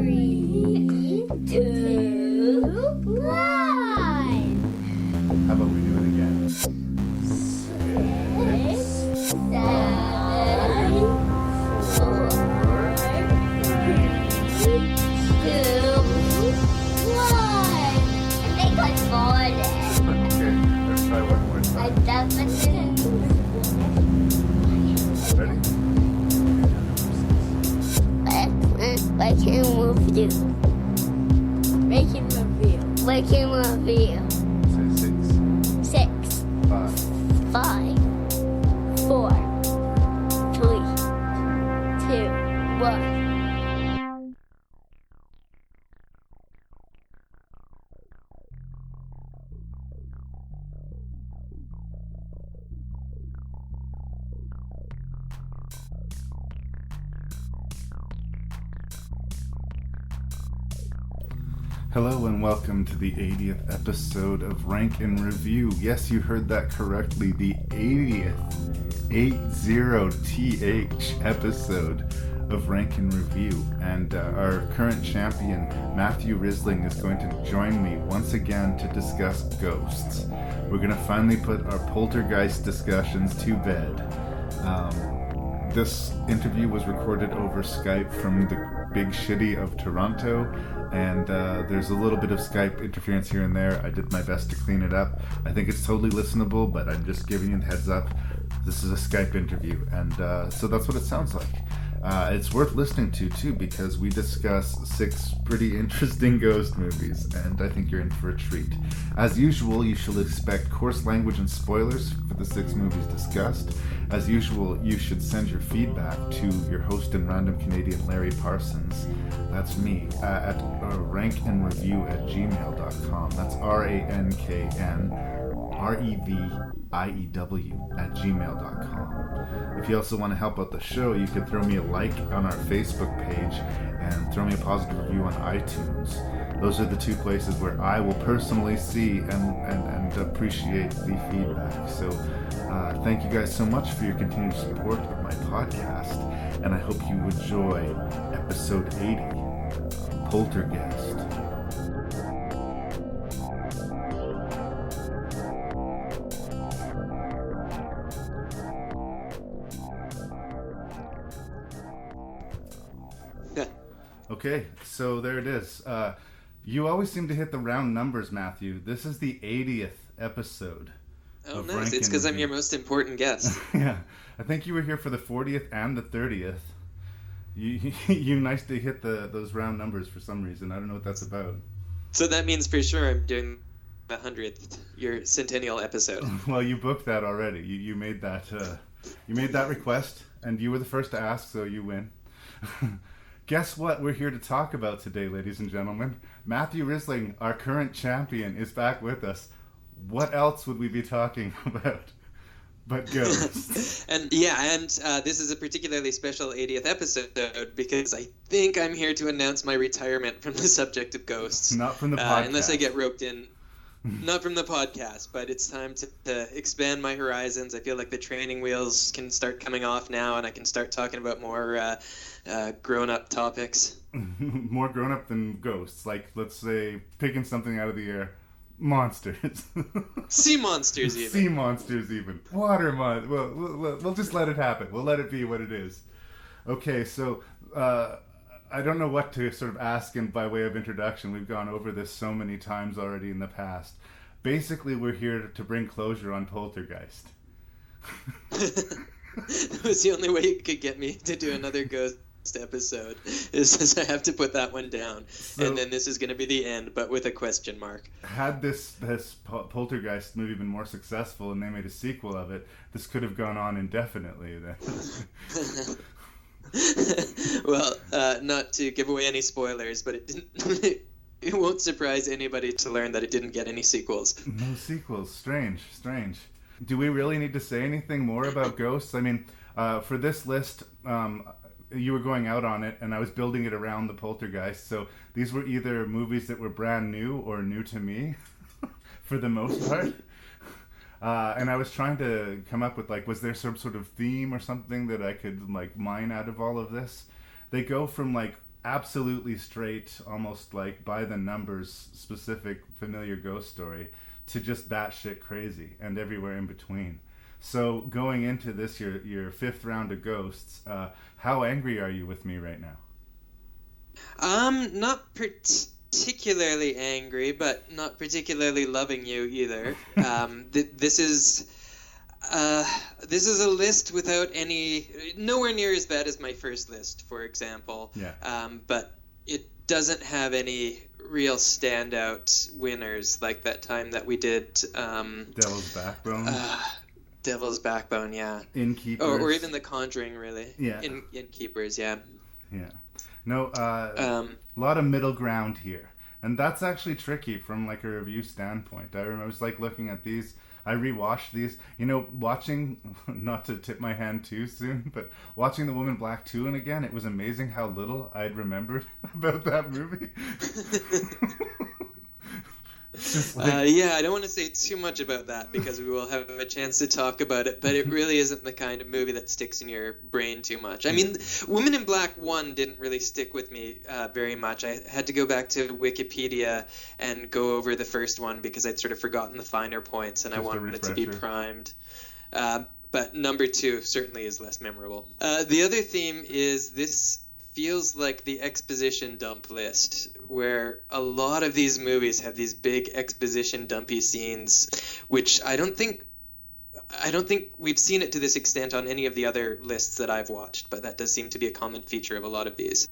3, 2, 1. How about we do it again? 6, 7, 4, 3, 2, 1. I think I farted. Okay, let's try one more I time. definitely. Ready? I can move you. Making review. Making review. Say 6, 6, 5, 5, 4, 3, 2, 1. Hello and welcome to the 80th episode of Rank and Review. Yes, you heard that correctly, the 80th, 80th episode of Rank and Review. And our current champion, Matthew Risling, is going to join me once again to discuss ghosts. We're going to finally put our Poltergeist discussions to bed. This interview was recorded over Skype from the big shitty of Toronto, and there's a little bit of Skype interference here and there. I did my best to clean it up. I think it's totally listenable, but I'm just giving you a heads up. This is a Skype interview, and so that's what it sounds like. It's worth listening to, too, because we discuss 6 pretty interesting ghost movies, and I think you're in for a treat. As usual, you shall expect coarse language and spoilers for the 6 movies discussed. As usual, you should send your feedback to your host and random Canadian, Larry Parsons. That's me, at rankandreview@gmail.com. That's RANKNREVIEW@gmail.com. If you also want to help out the show, you can throw me a like on our Facebook page and throw me a positive review on iTunes. Those are the 2 places where I will personally see and appreciate the feedback. So thank you guys so much for your continued support of my podcast, and I hope you enjoy episode 80, Poltergeist. Okay, so there it is. You always seem to hit the round numbers, Matthew. This is the 80th episode. Oh, nice. It's because I'm your most important guest. Yeah. I think you were here for the 40th and the 30th. You nicely hit those round numbers for some reason. I don't know what that's about. So that means for sure I'm doing the 100th, your centennial episode. Well, you booked that already. You made that request, and you were the first to ask, so you win. Guess what we're here to talk about today, ladies and gentlemen? Matthew Risling, our current champion, is back with us. What else would we be talking about but ghosts? And this is a particularly special 80th episode because I think I'm here to announce my retirement from the subject of ghosts. Not from the podcast. Unless I get roped in. Not from the podcast, but it's time to expand my horizons. I feel like the training wheels can start coming off now, and I can start talking about more grown-up topics. More grown-up than ghosts. Like, let's say, picking something out of the air. Monsters. Sea monsters, even. Sea monsters, even. Water monsters. Well, we'll just let it happen. We'll let it be what it is. Okay, so I don't know what to sort of ask in by way of introduction. We've gone over this so many times already in the past. Basically, we're here to bring closure on Poltergeist. That was the only way you could get me to do another ghost episode, is I have to put that one down. So, and then this is going to be the end, but with a question mark. Had this Poltergeist movie been more successful and they made a sequel of it, this could have gone on indefinitely then. Well, not to give away any spoilers, but it didn't. It won't surprise anybody to learn that it didn't get any sequels. No sequels. Strange. Do we really need to say anything more about ghosts? I mean, for this list, you were going out on it, and I was building it around the Poltergeist. So these were either movies that were brand new or new to me, for the most part. And I was trying to come up with, like, was there some sort of theme or something that I could, like, mine out of all of this? They go from, like, absolutely straight, almost like by the numbers, specific familiar ghost story, to just batshit crazy and everywhere in between. So going into this, your fifth round of ghosts, how angry are you with me right now? Not particularly angry, but not particularly loving you either. This is a list without nowhere near as bad as my first list, for example. Yeah. But it doesn't have any real standout winners like that time that we did. Devil's Backbone. Devil's Backbone, yeah. Innkeepers. Or even The Conjuring, really. Yeah. Innkeepers, yeah. Yeah. No, a lot of middle ground here. And that's actually tricky from like a review standpoint. I was like looking at these. I rewatched these. Watching, not to tip my hand too soon, but watching The Woman Black 2 and again, it was amazing how little I'd remembered about that movie. I don't want to say too much about that because we will have a chance to talk about it, but it really isn't the kind of movie that sticks in your brain too much. I mean, Women in Black 1 didn't really stick with me very much. I had to go back to Wikipedia and go over the first one because I'd sort of forgotten the finer points and I wanted it to be primed. But number 2 certainly is less memorable. The other theme is this feels like the exposition dump list, where a lot of these movies have these big exposition dumpy scenes, which I don't think we've seen it to this extent on any of the other lists that I've watched, but that does seem to be a common feature of a lot of these.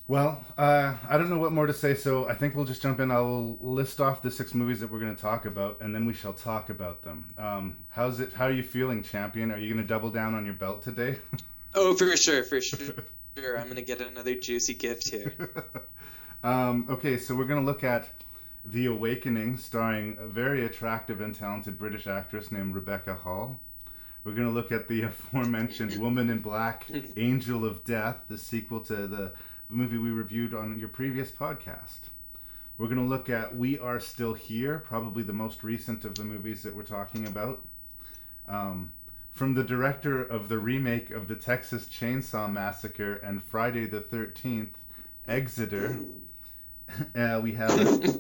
Well, I don't know what more to say, so I think we'll just jump in. I'll list off the 6 movies that we're going to talk about, and then we shall talk about them. How are you feeling, champion? Are you going to double down on your belt today? Oh, for sure. I'm going to get another juicy gift here. Okay, so we're going to look at The Awakening, starring a very attractive and talented British actress named Rebecca Hall. We're going to look at the aforementioned Woman in Black, Angel of Death, the sequel to the movie we reviewed on your previous podcast. We're going to look at We Are Still Here, probably the most recent of the movies that we're talking about. From the director of the remake of the Texas Chainsaw Massacre and Friday the 13th, Exeter, we have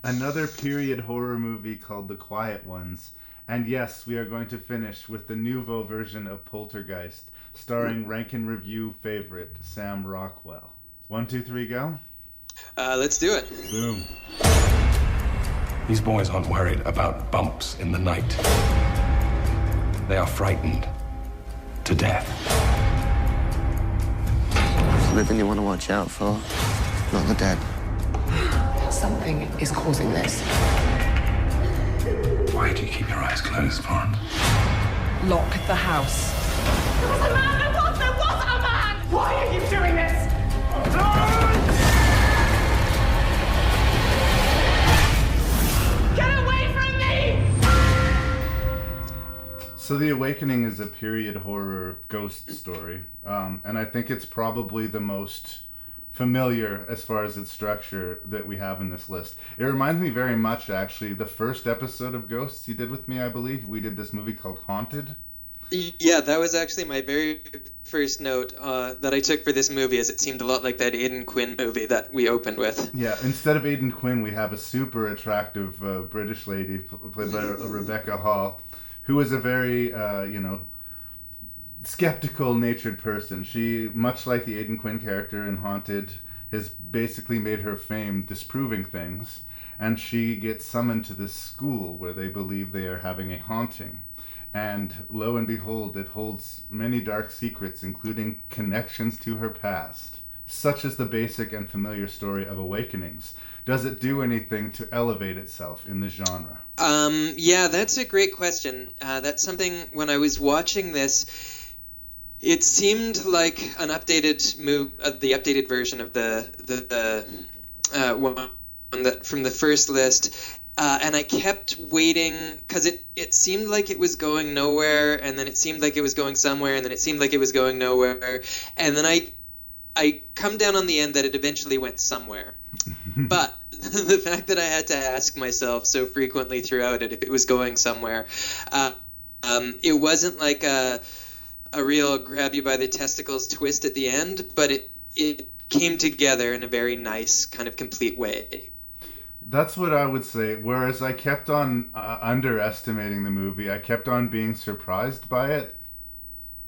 another period horror movie called The Quiet Ones. And yes, we are going to finish with the nouveau version of Poltergeist, starring Rank and Review favorite Sam Rockwell. 1, 2, 3, go. Let's do it. Boom. These boys aren't worried about bumps in the night. They are frightened to death. It's the living you want to watch out for, not the dead. Something is causing this. Why do you keep your eyes closed, Florence? Lock the house. There was a man! There was a man! Why are you doing this? Get away from me! So The Awakening is a period horror ghost story, and I think it's probably the most familiar as far as its structure that we have in this list. It reminds me very much, actually, the first episode of Ghosts you did with me, I believe. We did this movie called Haunted. Yeah, that was actually my very first note that I took for this movie, as it seemed a lot like that Aidan Quinn movie that we opened with. Yeah, instead of Aidan Quinn, we have a super attractive British lady played by Rebecca Hall, who is a very, skeptical-natured person. She, much like the Aidan Quinn character in Haunted, has basically made her fame disproving things, and she gets summoned to this school where they believe they are having a haunting. And lo and behold, it holds many dark secrets, including connections to her past. Such is the basic and familiar story of Awakenings. Does it do anything to elevate itself in the genre? Yeah, that's a great question. That's something, when I was watching this, it seemed like an updated the updated version of the one that from the first list. And I kept waiting, because it seemed like it was going nowhere, and then it seemed like it was going somewhere, and then it seemed like it was going nowhere. And then I come down on the end that it eventually went somewhere. But the fact that I had to ask myself so frequently throughout it if it was going somewhere, it wasn't like a real grab you by the testicles twist at the end, but it came together in a very nice, kind of complete way. That's what I would say. Whereas I kept on underestimating the movie, I kept on being surprised by it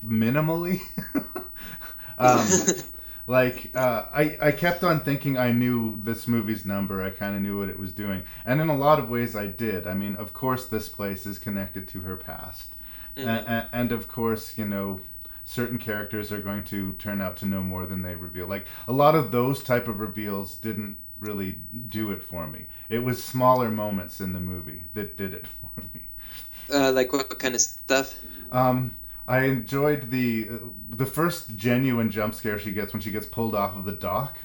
minimally. I kept on thinking I knew this movie's number. I kind of knew what it was doing. And in a lot of ways I did. I mean, of course this place is connected to her past. And of course, you know, certain characters are going to turn out to know more than they reveal. Like, a lot of those type of reveals didn't really do it for me. It was smaller moments in the movie that did it for me. Like what kind of stuff? I enjoyed the first genuine jump scare she gets when she gets pulled off of the dock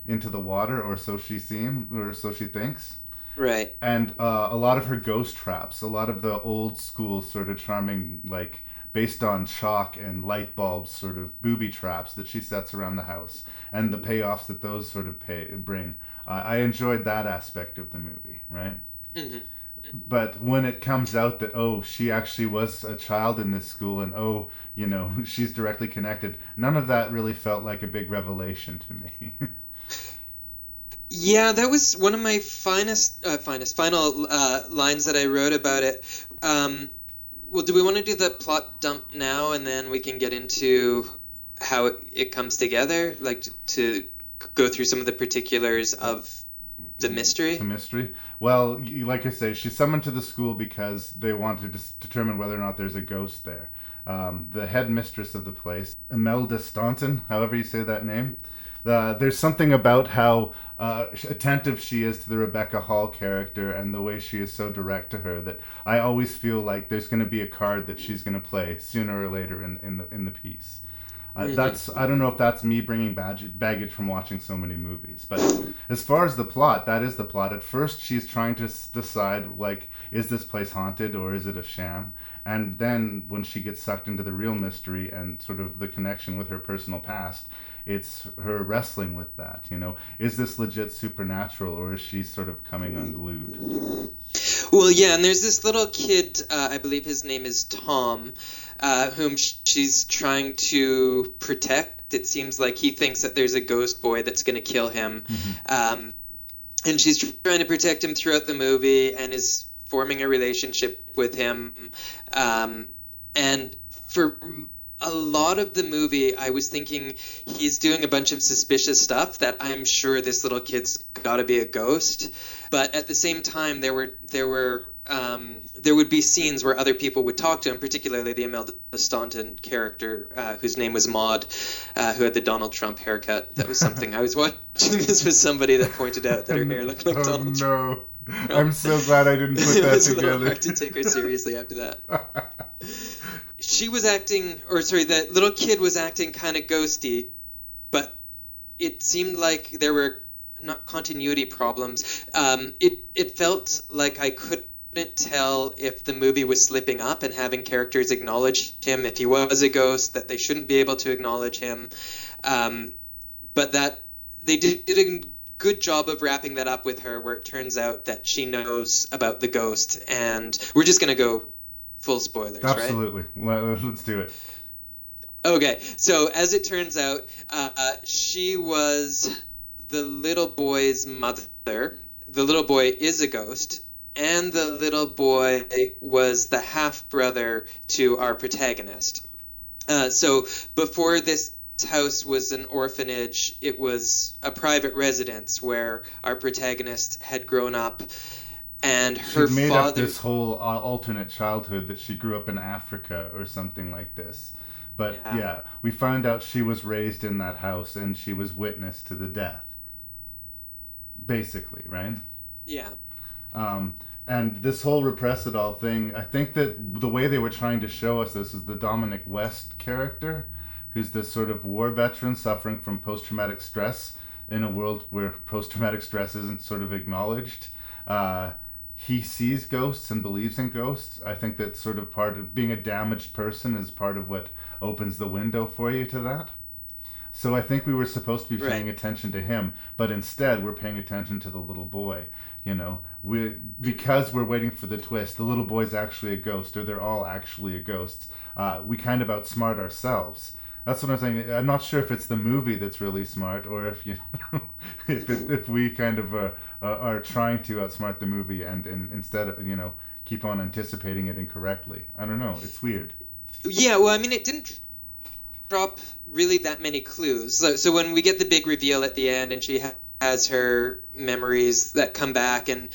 into the water, or so she thinks. Right. And a lot of her ghost traps, a lot of the old school sort of charming, like, based on chalk and light bulbs sort of booby traps that she sets around the house, and the payoffs that those sort of bring. I enjoyed that aspect of the movie, right? Mm-hmm. But when it comes out that, oh, she actually was a child in this school, and oh, you know, she's directly connected, none of that really felt like a big revelation to me. Yeah, that was one of my final lines that I wrote about it. Well, do we want to do the plot dump now, and then we can get into how it comes together, like to go through some of the particulars of the mystery? The mystery? Well, like I say, she's summoned to the school because they want to determine whether or not there's a ghost there. The headmistress of the place, Imelda Staunton, however you say that name, there's something about how attentive she is to the Rebecca Hall character and the way she is so direct to her that I always feel like there's going to be a card that she's going to play sooner or later in the piece. That's, I don't know if that's me bringing baggage from watching so many movies, but as far as the plot, that is the plot. At first, she's trying to decide, like, is this place haunted or is it a sham? And then when she gets sucked into the real mystery and sort of the connection with her personal past, it's her wrestling with that, you know. Is this legit supernatural, or is she sort of coming unglued? Well, yeah, and there's this little kid, I believe his name is Tom, whom she's trying to protect. It seems like he thinks that there's a ghost boy that's going to kill him. Mm-hmm. And she's trying to protect him throughout the movie and is forming a relationship with him. And for a lot of the movie, I was thinking he's doing a bunch of suspicious stuff that I'm sure this little kid's got to be a ghost. But at the same time, there would be scenes where other people would talk to him, particularly the Imelda Staunton character, whose name was Maud, who had the Donald Trump haircut. That was something I was watching. This was somebody that pointed out that her hair looked like Donald Trump. No. I'm so glad I didn't put that together. It was a little hard to take her seriously after that. She was acting, that little kid was acting kind of ghosty, but it seemed like there were not continuity problems. It felt like I couldn't tell if the movie was slipping up and having characters acknowledge him, if he was a ghost, that they shouldn't be able to acknowledge him. But that they did a good job of wrapping that up with her, where it turns out that she knows about the ghost, and we're just going to go full spoilers, Absolutely. Right? Let's do it. Okay, so as it turns out, she was the little boy's mother. The little boy is a ghost, and the little boy was the half-brother to our protagonist. So before this house was an orphanage, it was a private residence where our protagonist had grown up. And her she made father up this whole alternate childhood that she grew up in Africa or something like this. But yeah, we find out she was raised in that house and she was witness to the death. Basically, right? Yeah. And this whole repress it all thing, I think that the way they were trying to show us this is the Dominic West character, who's this sort of war veteran suffering from post-traumatic stress in a world where post-traumatic stress isn't sort of acknowledged. He sees ghosts and believes in ghosts. I think that's sort of part of being a damaged person is part of what opens the window for you to that. So I think we were supposed to be paying attention to him, but instead we're paying attention to the little boy. You know, because we're waiting for the twist, the little boy's actually a ghost, or they're all actually a ghost. We kind of outsmart ourselves. That's what I'm saying. I'm not sure if it's the movie that's really smart, or if if we kind of are trying to outsmart the movie and instead keep on anticipating it incorrectly. I don't know. It's weird. Yeah, well, I mean, it didn't drop really that many clues. So when we get the big reveal at the end, and she has her memories that come back, and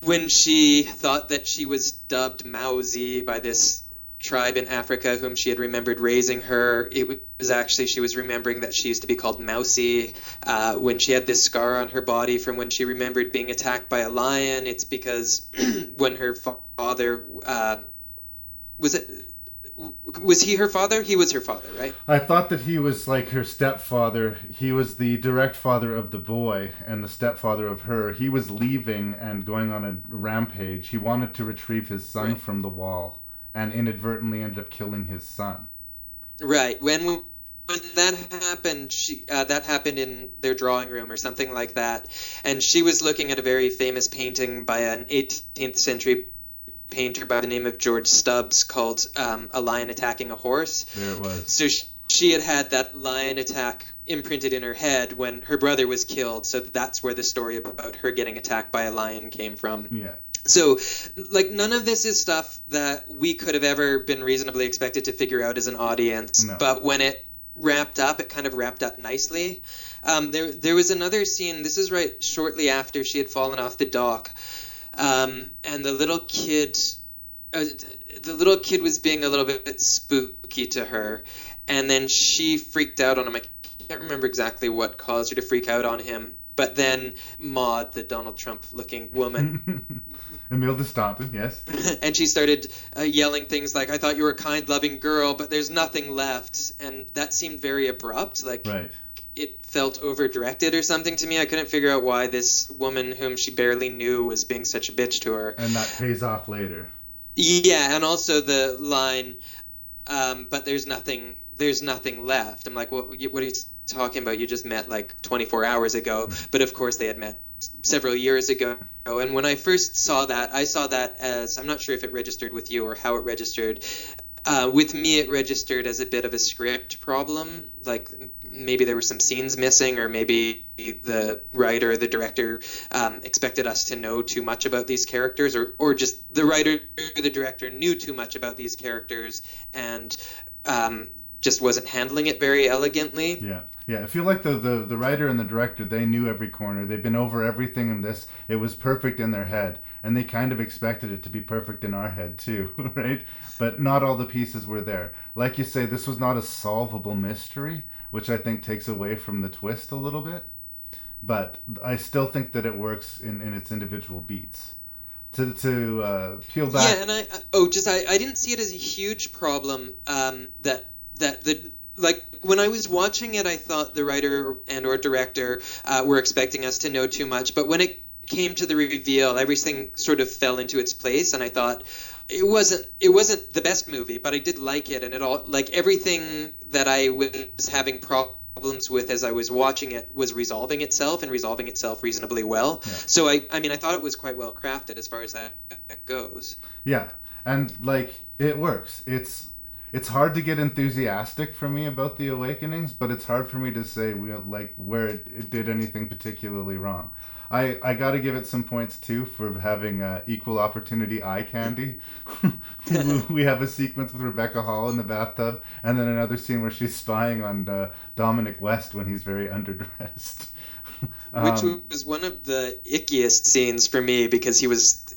when she thought that she was dubbed Mousy by this tribe in Africa whom she had remembered raising her, it was actually she was remembering that she used to be called Mousy. When she had this scar on her body from when she remembered being attacked by a lion, it's because when her father was he her father? He was her father, right? I thought that he was like her stepfather. He was the direct father of the boy and the stepfather of her. He was leaving and going on a rampage. He wanted to retrieve his son from the wall and inadvertently ended up killing his son. Right. When that happened, that happened in their drawing room or something like that. And she was looking at a very famous painting by an 18th century painter by the name of George Stubbs called A Lion Attacking a Horse. There it was. So she had that lion attack imprinted in her head when her brother was killed. So that's where the story about her getting attacked by a lion came from. Yeah. So, none of this is stuff that we could have ever been reasonably expected to figure out as an audience. No. But when it wrapped up, it kind of wrapped up nicely. There was another scene. This is right shortly after she had fallen off the dock. And the little kid was being a little bit spooky to her, and then she freaked out on him. I can't remember exactly what caused her to freak out on him, but then Maud, the Donald Trump-looking woman, Imelda Staunton, yes, and she started yelling things like, "I thought you were a kind, loving girl, but there's nothing left," and that seemed very abrupt, right. It felt over-directed or something to me. I couldn't figure out why this woman whom she barely knew was being such a bitch to her. And that pays off later. Yeah, and also the line, but there's nothing left. I'm like, what are you talking about? You just met 24 hours ago. But of course they had met several years ago. And when I first saw that, I saw that as, I'm not sure if it registered with you or how it registered. With me, it registered as a bit of a script problem. Maybe there were some scenes missing, or maybe the writer, the director, expected us to know too much about these characters, or just the writer or the director knew too much about these characters and just wasn't handling it very elegantly. Yeah. I feel like the writer and the director, they knew every corner. They've been over everything in this. It was perfect in their head, and they kind of expected it to be perfect in our head too, right? But not all the pieces were there. Like you say, this was not a solvable mystery, which I think takes away from the twist a little bit. But I still think that it works in its individual beats. To peel back. Yeah, and I didn't see it as a huge problem that when I was watching it, I thought the writer and or director were expecting us to know too much. But when it came to the reveal, everything sort of fell into its place, and I thought it wasn't the best movie, but I did like it, and it all everything that I was having problems with as I was watching it was resolving itself reasonably well. Yeah. So I thought it was quite well crafted as far as that goes. Yeah, and it works. It's hard to get enthusiastic for me about The Awakenings, but it's hard for me to say where it did anything particularly wrong. I got to give it some points too for having equal opportunity eye candy. We have a sequence with Rebecca Hall in the bathtub, and then another scene where she's spying on Dominic West when he's very underdressed. Which was one of the ickiest scenes for me, because he was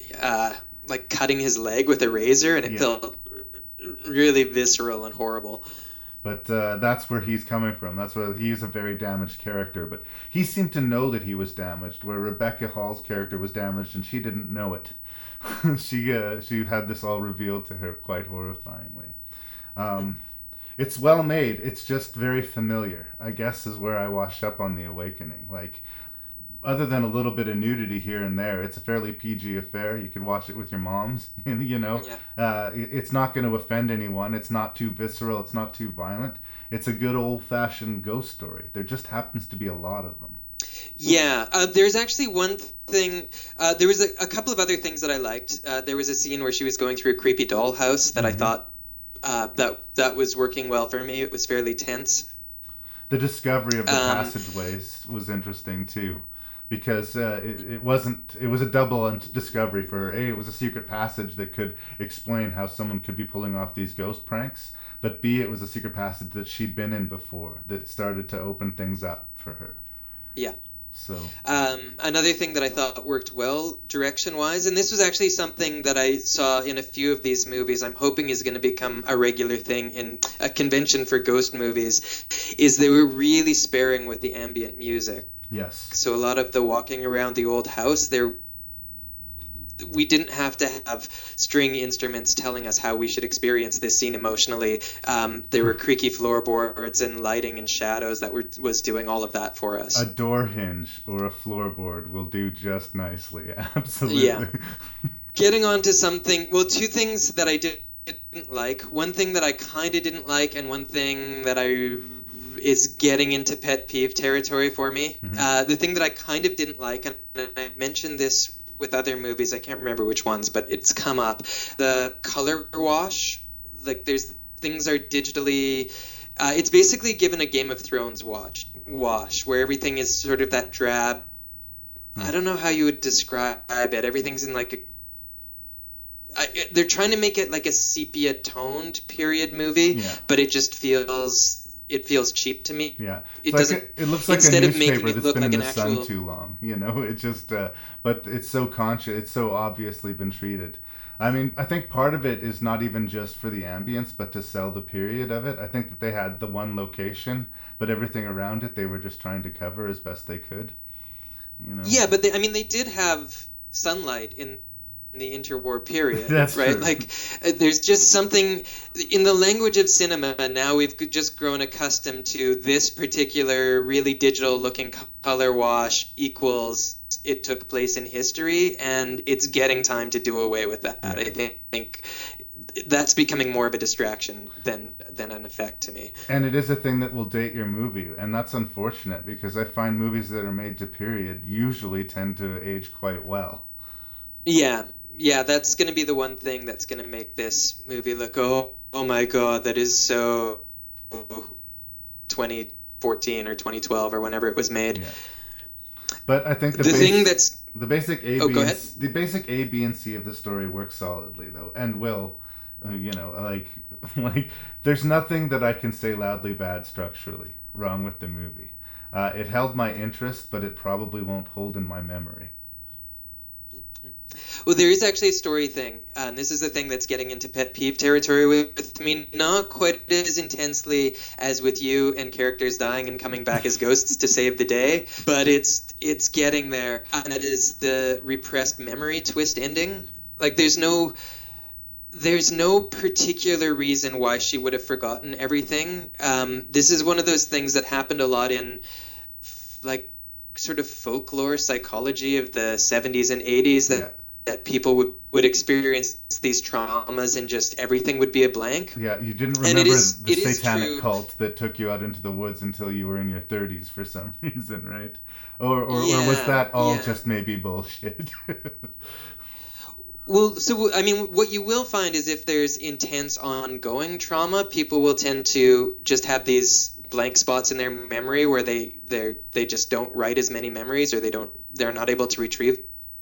cutting his leg with a razor, and it felt really visceral and horrible. But that's where he's coming from. That's where he's a very damaged character. But he seemed to know that he was damaged, where Rebecca Hall's character was damaged and she didn't know it. She had this all revealed to her quite horrifyingly. It's well made. It's just very familiar, I guess, is where I wash up on The Awakening. Other than a little bit of nudity here and there, it's a fairly PG affair. You could watch it with your moms, Yeah. It's not going to offend anyone. It's not too visceral. It's not too violent. It's a good old-fashioned ghost story. There just happens to be a lot of them. Yeah, there's actually one thing. There was a couple of other things that I liked. There was a scene where she was going through a creepy dollhouse that I thought that was working well for me. It was fairly tense. The discovery of the passageways was interesting too, because it was a double discovery for her. A, it was a secret passage that could explain how someone could be pulling off these ghost pranks, but B, it was a secret passage that she'd been in before that started to open things up for her. Yeah. So another thing that I thought worked well direction-wise, and this was actually something that I saw in a few of these movies, I'm hoping is going to become a regular thing in a convention for ghost movies, is they were really sparing with the ambient music. yes. So a lot of the walking around the old house, we didn't have to have string instruments telling us how we should experience this scene emotionally. There were creaky floorboards and lighting and shadows that was doing all of that for us. A door hinge or a floorboard will do just nicely. Absolutely. Yeah. Getting on to something, well, two things that I didn't like. One thing that I kind of didn't like, and one thing that is getting into pet peeve territory for me. Mm-hmm. The thing that I kind of didn't like, and I mentioned this with other movies, I can't remember which ones, but it's come up. The color wash, like things are digitally, it's basically given a Game of Thrones wash, where everything is sort of that drab. I don't know how you would describe it. Everything's in like they're trying to make it like a sepia toned period movie, but it just feels cheap to me. Yeah, it doesn't. It looks like instead a of making newspaper it that's look been like in an the sun actual too long. You know, it just. But it's so conscious. It's so obviously been treated. I mean, I think part of it is not even just for the ambience, but to sell the period of it. I think that they had the one location, but everything around it they were just trying to cover as best they could. You know. Yeah, but they did have sunlight in the interwar period. That's right. True. Like, there's just something in the language of cinema. Now we've just grown accustomed to this particular really digital looking color wash equals it took place in history, and it's getting time to do away with that. I think that's becoming more of a distraction than an effect to me. And it is a thing that will date your movie, and that's unfortunate because I find movies that are made to period usually tend to age quite well. Yeah, that's going to be the one thing that's going to make this movie look, oh my God, that is so 2014 or 2012 or whenever it was made. Yeah. But I think the basic A, B, and C of the story works solidly though, and will, like there's nothing that I can say loudly bad structurally wrong with the movie. It held my interest, but it probably won't hold in my memory. Well, there is actually a story thing. This is the thing that's getting into pet peeve territory with me. Not quite as intensely as with you and characters dying and coming back as ghosts to save the day, but it's getting there. And it is the repressed memory twist ending. Like, there's no particular reason why she would have forgotten everything. This is one of those things that happened a lot in, like, sort of folklore psychology of the 70s and 80s that people would experience these traumas and just everything would be a blank. Yeah, you didn't remember the satanic cult that took you out into the woods until you were in your 30s for some reason, right? Or was that all just maybe bullshit? Well, so, I mean, what you will find is if there's intense ongoing trauma, people will tend to just have these blank spots in their memory where they just don't write as many memories, or they're not able to retrieve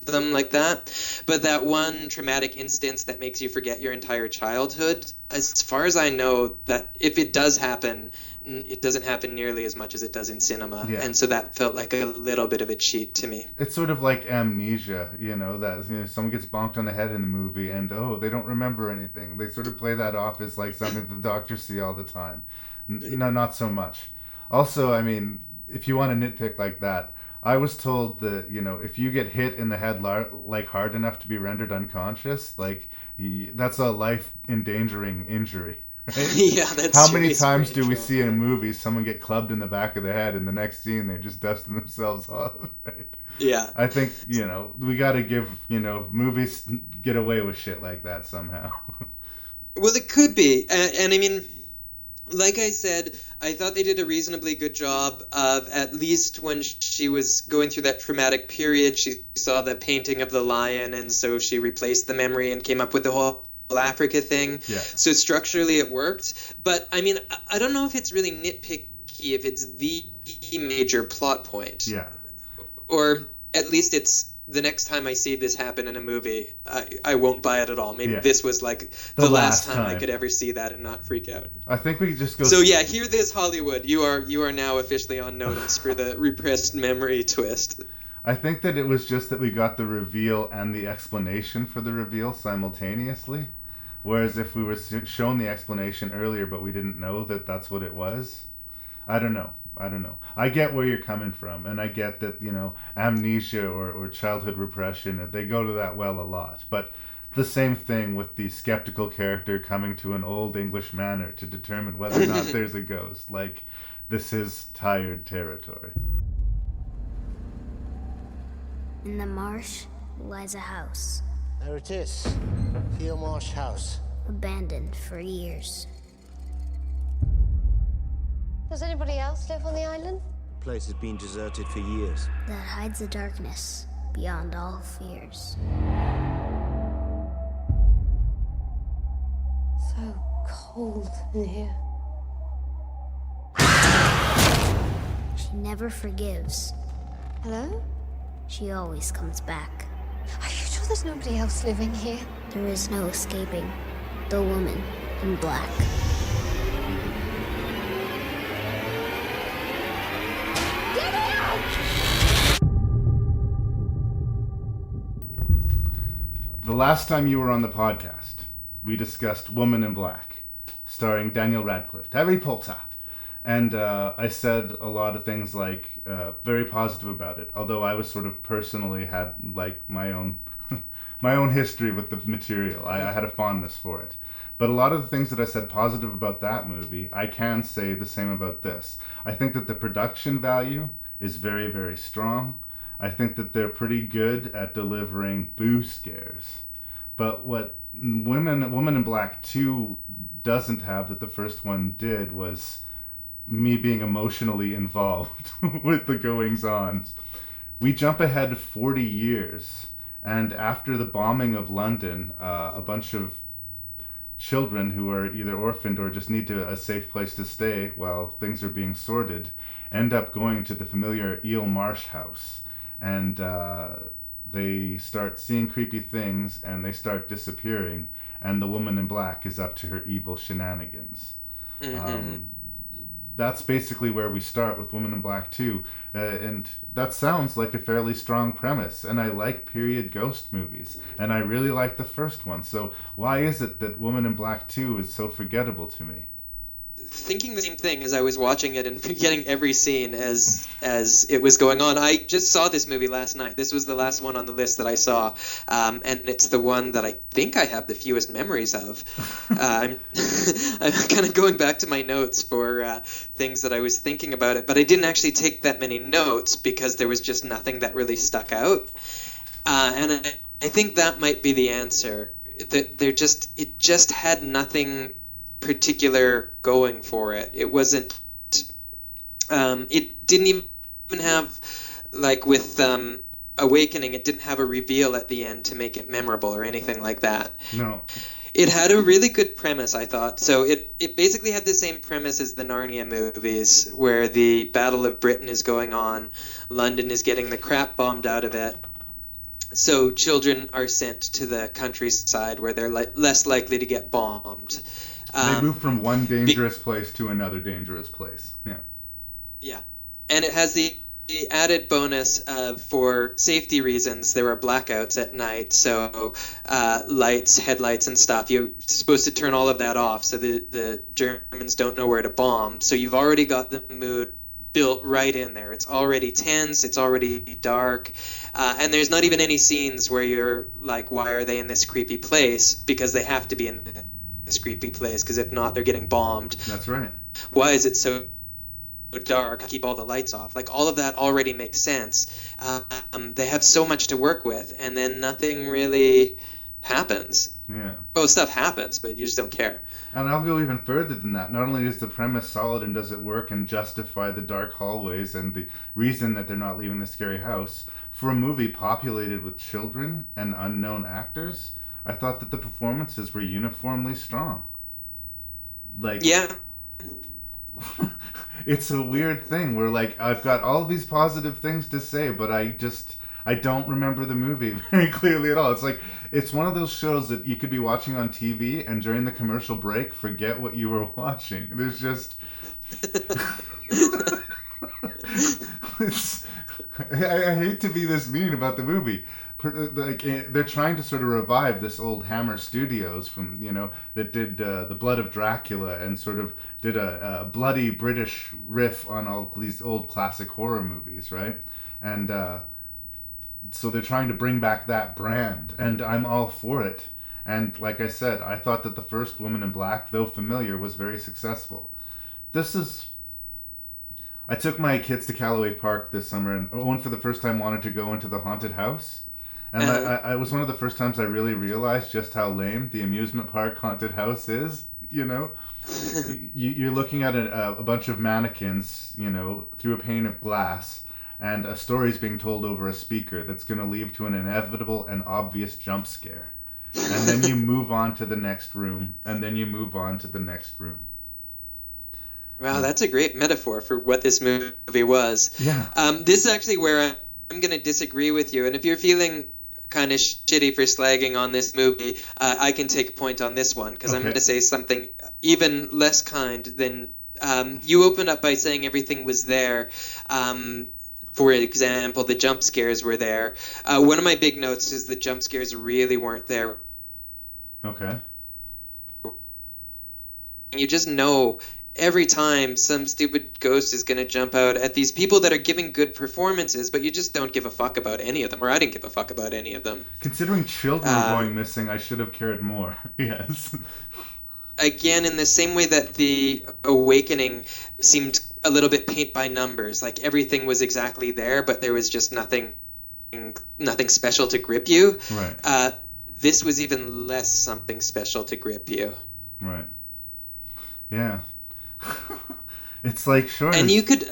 them like that. But that one traumatic instance that makes you forget your entire childhood, as far as I know, that if it does happen, it doesn't happen nearly as much as it does in cinema. Yeah. And so that felt like a little bit of a cheat to me. It's sort of like amnesia, that someone gets bonked on the head in the movie and they don't remember anything. They sort of play that off as like something the doctors see all the time. No, not so much. Also, I mean, if you want to nitpick like that, I was told that, if you get hit in the head hard enough to be rendered unconscious, that's a life-endangering injury. Right? Yeah, that's How many times do we see in a movie someone get clubbed in the back of the head and the next scene they're just dusting themselves off? Right? Yeah. I think, we got to give, movies get away with shit like that somehow. Well, it could be. And I mean, like I said, I thought they did a reasonably good job of, at least when she was going through that traumatic period, she saw the painting of the lion, and so she replaced the memory and came up with the whole Africa thing. Yeah. So structurally it worked. But, I mean, I don't know if it's really nitpicky if it's the major plot point. Yeah. Or at least it's the next time I see this happen in a movie, I won't buy it at all. Maybe this was like the last time I could ever see that and not freak out. I think we just go... So yeah, hear this, Hollywood. You are now officially on notice for the repressed memory twist. I think that it was just that we got the reveal and the explanation for the reveal simultaneously. Whereas if we were shown the explanation earlier but we didn't know that that's what it was, I don't know. I get where you're coming from, and I get that, amnesia or childhood repression, they go to that well a lot. But the same thing with the skeptical character coming to an old English manor to determine whether or not there's a ghost. Like, this is tired territory. In the marsh lies a house, There it is. Field Marsh House. abandoned for years. Does anybody else live on the island? The place has been deserted for years. That hides a darkness beyond all fears. So cold in here. She never forgives. Hello? She always comes back. Are you sure there's nobody else living here? There is no escaping the woman in black. The last time you were on the podcast, we discussed Woman in Black, starring Daniel Radcliffe, Harry Potter. And I said a lot of things like very positive about it, although I was sort of personally had like my own my own history with the material. I had a fondness for it. But a lot of the things that I said positive about that movie, I can say the same about this. I think that the production value is very, very strong. I think that they're pretty good at delivering boo scares. But what Woman in Black 2 doesn't have that the first one did was me being emotionally involved with the goings-on. We jump ahead 40 years, and after the bombing of London, a bunch of children who are either orphaned or just need a safe place to stay while things are being sorted end up going to the familiar Eel Marsh house. And they start seeing creepy things, and they start disappearing, and the woman in black is up to her evil shenanigans. Mm-hmm. That's basically where we start with Woman in Black 2, and that sounds like a fairly strong premise, and I like period ghost movies, and I really like the first one, so why is it that Woman in Black 2 is so forgettable to me? Thinking the same thing as I was watching it and forgetting every scene as it was going on. I just saw this movie last night. This was the last one on the list that I saw, and it's the one that I think I have the fewest memories of. I'm kind of going back to my notes for things that I was thinking about it, but I didn't actually take that many notes because there was just nothing that really stuck out. And I think that might be the answer. That it just had nothing particular going for it. It wasn't it didn't even have, like with Awakening, it didn't have a reveal at the end to make it memorable or anything like that. No. It had a really good premise, I thought. So it basically had the same premise as the Narnia movies, where the Battle of Britain is going on, London is getting the crap bombed out of it, so children are sent to the countryside where they're less likely to get bombed. They move from one dangerous place to another dangerous place. Yeah. Yeah. And it has the added bonus of, for safety reasons, there are blackouts at night. So lights, headlights, and stuff. You're supposed to turn all of that off so the Germans don't know where to bomb. So you've already got the mood built right in there. It's already tense. It's already dark. And there's not even any scenes where you're like, why are they in this creepy place? Because they have to be in this creepy place, because if not, they're getting bombed. That's right. Why is it so dark? Keep all the lights off. Like, all of that already makes sense. They have so much to work with, and then nothing really happens. Yeah. Well, stuff happens, but you just don't care. And I'll go even further than that. Not only is the premise solid and does it work and justify the dark hallways and the reason that they're not leaving the scary house, for a movie populated with children and unknown actors, I thought that the performances were uniformly strong. Like, Yeah. it's a weird thing where, like, I've got all these positive things to say, but I don't remember the movie very clearly at all. It's like, it's one of those shows that you could be watching on TV and during the commercial break forget what you were watching. There's just I hate to be this mean about the movie. Like, they're trying to sort of revive this old Hammer Studios from, that did The Blood of Dracula and sort of did a bloody British riff on all these old classic horror movies, right? And so they're trying to bring back that brand, and I'm all for it. And like I said, I thought that the first Woman in Black, though familiar, was very successful. I took my kids to Callaway Park this summer, and Owen for the first time wanted to go into the haunted house. And I was one of the first times I really realized just how lame the amusement park haunted house is, You're looking at a bunch of mannequins, through a pane of glass, and a story's being told over a speaker that's going to lead to an inevitable and obvious jump scare. And then you move on to the next room, and then you move on to the next room. Wow, that's a great metaphor for what this movie was. Yeah. This is actually where I'm going to disagree with you. And if you're feeling kind of shitty for slagging on this movie, I can take a point on this one, because I'm going to say something even less kind than... you opened up by saying everything was there. For example, the jump scares were there. One of my big notes is the jump scares really weren't there. Okay. You just know every time some stupid ghost is going to jump out at these people that are giving good performances, but you just don't give a fuck about any of them, or I didn't give a fuck about any of them. Considering children are going missing, I should have cared more. Yes. Again, in the same way that The Awakening seemed a little bit paint by numbers, like everything was exactly there, but there was just nothing special to grip you. Right. This was even less something special to grip you. Right. Yeah. It's like short. And you could.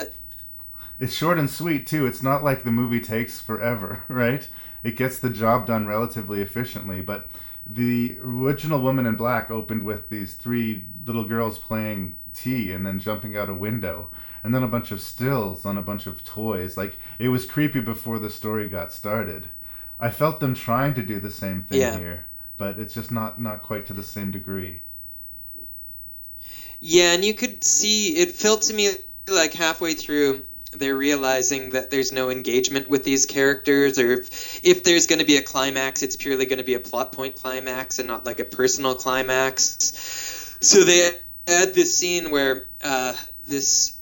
It's short and sweet too. It's not like the movie takes forever, right? It gets the job done relatively efficiently. But the original Woman in Black opened with these 3 little girls playing tea and then jumping out a window, and then a bunch of stills on a bunch of toys. Like, it was creepy before the story got started. I felt them trying to do the same thing here, but it's just not quite to the same degree. Yeah, and you could see, it felt to me like halfway through they're realizing that there's no engagement with these characters, or if there's going to be a climax, it's purely going to be a plot point climax and not like a personal climax. So they had this scene where this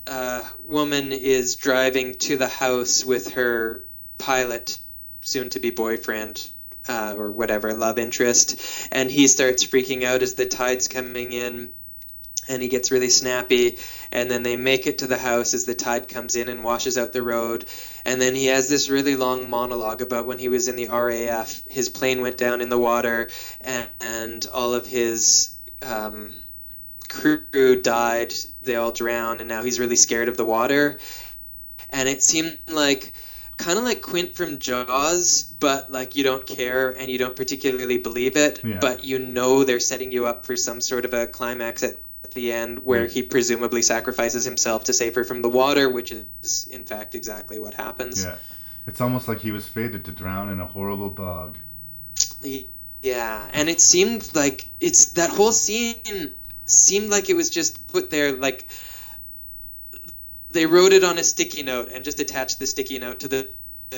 woman is driving to the house with her pilot, soon-to-be boyfriend, or whatever, love interest, and he starts freaking out as the tide's coming in, and he gets really snappy, and then they make it to the house as the tide comes in and washes out the road, and then he has this really long monologue about when he was in the RAF, his plane went down in the water, and all of his crew died, they all drowned, and now he's really scared of the water. And it seemed like kind of like Quint from Jaws, but like you don't care and you don't particularly believe it, but you know they're setting you up for some sort of a climax at the end where he presumably sacrifices himself to save her from the water, which is in fact exactly what happens. Yeah, it's almost like he was fated to drown in a horrible bog. Yeah, and it seemed like that whole scene seemed like it was just put there, like they wrote it on a sticky note and just attached the sticky note to the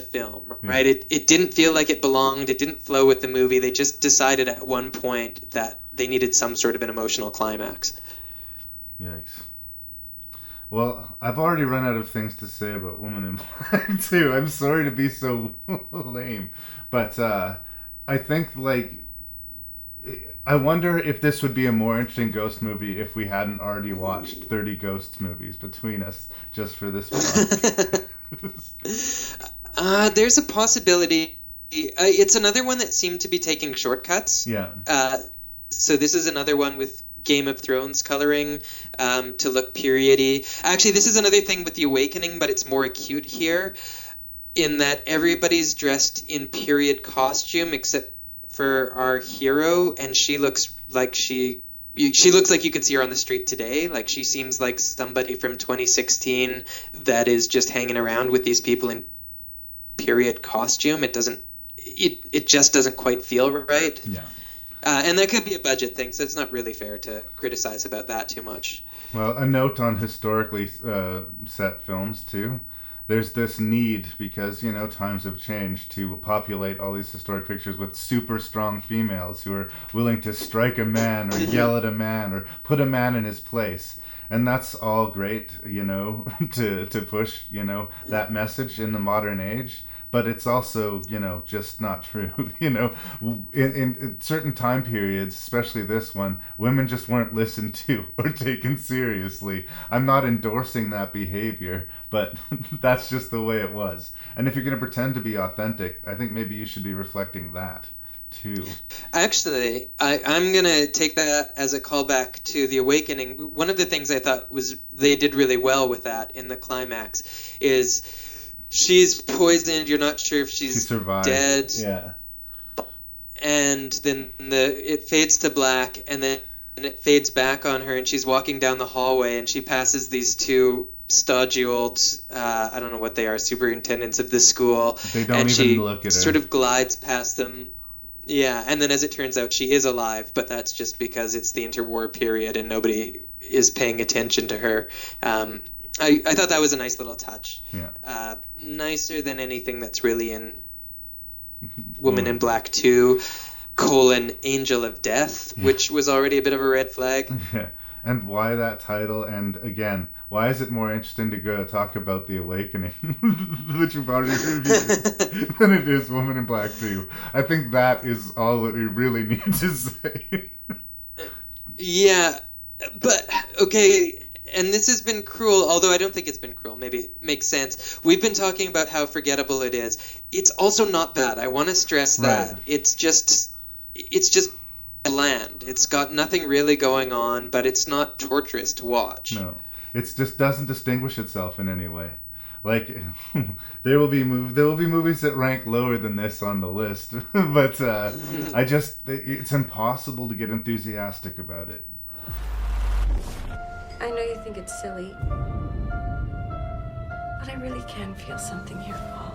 film, right? It didn't feel like it belonged. It didn't flow with the movie. They just decided at one point that they needed some sort of an emotional climax. Yikes. Well, I've already run out of things to say about Woman in Black, too. I'm sorry to be so lame. But I think, like, I wonder if this would be a more interesting ghost movie if we hadn't already watched 30 ghost movies between us just for this one. There's a possibility. It's another one that seemed to be taking shortcuts. Yeah. So this is another one with Game of Thrones coloring to look period-y. Actually, this is another thing with The Awakening, but it's more acute here in that everybody's dressed in period costume except for our hero, and she looks like she looks like you could see her on the street today. Like, she seems like somebody from 2016 that is just hanging around with these people in period costume. It just doesn't quite feel right. Yeah. And that could be a budget thing, so it's not really fair to criticize about that too much. Well, a note on historically set films, too. There's this need, because, times have changed, to populate all these historic pictures with super strong females who are willing to strike a man or yell at a man or put a man in his place. And that's all great, to push, that message in the modern age. But it's also, just not true. In certain time periods, especially this one, women just weren't listened to or taken seriously. I'm not endorsing that behavior, but that's just the way it was. And if you're going to pretend to be authentic, I think maybe you should be reflecting that too. Actually, I'm going to take that as a callback to The Awakening. One of the things I thought was they did really well with that in the climax is... she's poisoned. You're not sure if she's dead. Yeah. And then it fades to black, and then it fades back on her, and she's walking down the hallway, and she passes these two stodgy old, I don't know what they are, superintendents of the school. They don't even look at her. Sort of glides past them. Yeah, and then as it turns out, she is alive, but that's just because it's the interwar period and nobody is paying attention to her. I thought that was a nice little touch. Yeah. Nicer than anything that's really in Woman in Black 2, Angel of Death, which was already a bit of a red flag. Yeah. And why that title? And again, why is it more interesting to go talk about The Awakening, which we've already reviewed, than it is Woman in Black 2? I think that is all that we really need to say. Yeah, but, okay... and this has been cruel, although I don't think it's been cruel. Maybe it makes sense. We've been talking about how forgettable it is. It's also not bad. I want to stress that. Right. It's just bland. It's got nothing really going on, but it's not torturous to watch. No. It just doesn't distinguish itself in any way. Like, there will be movies that rank lower than this on the list, but it's impossible to get enthusiastic about it. I know you think it's silly, but I really can feel something here, Paul.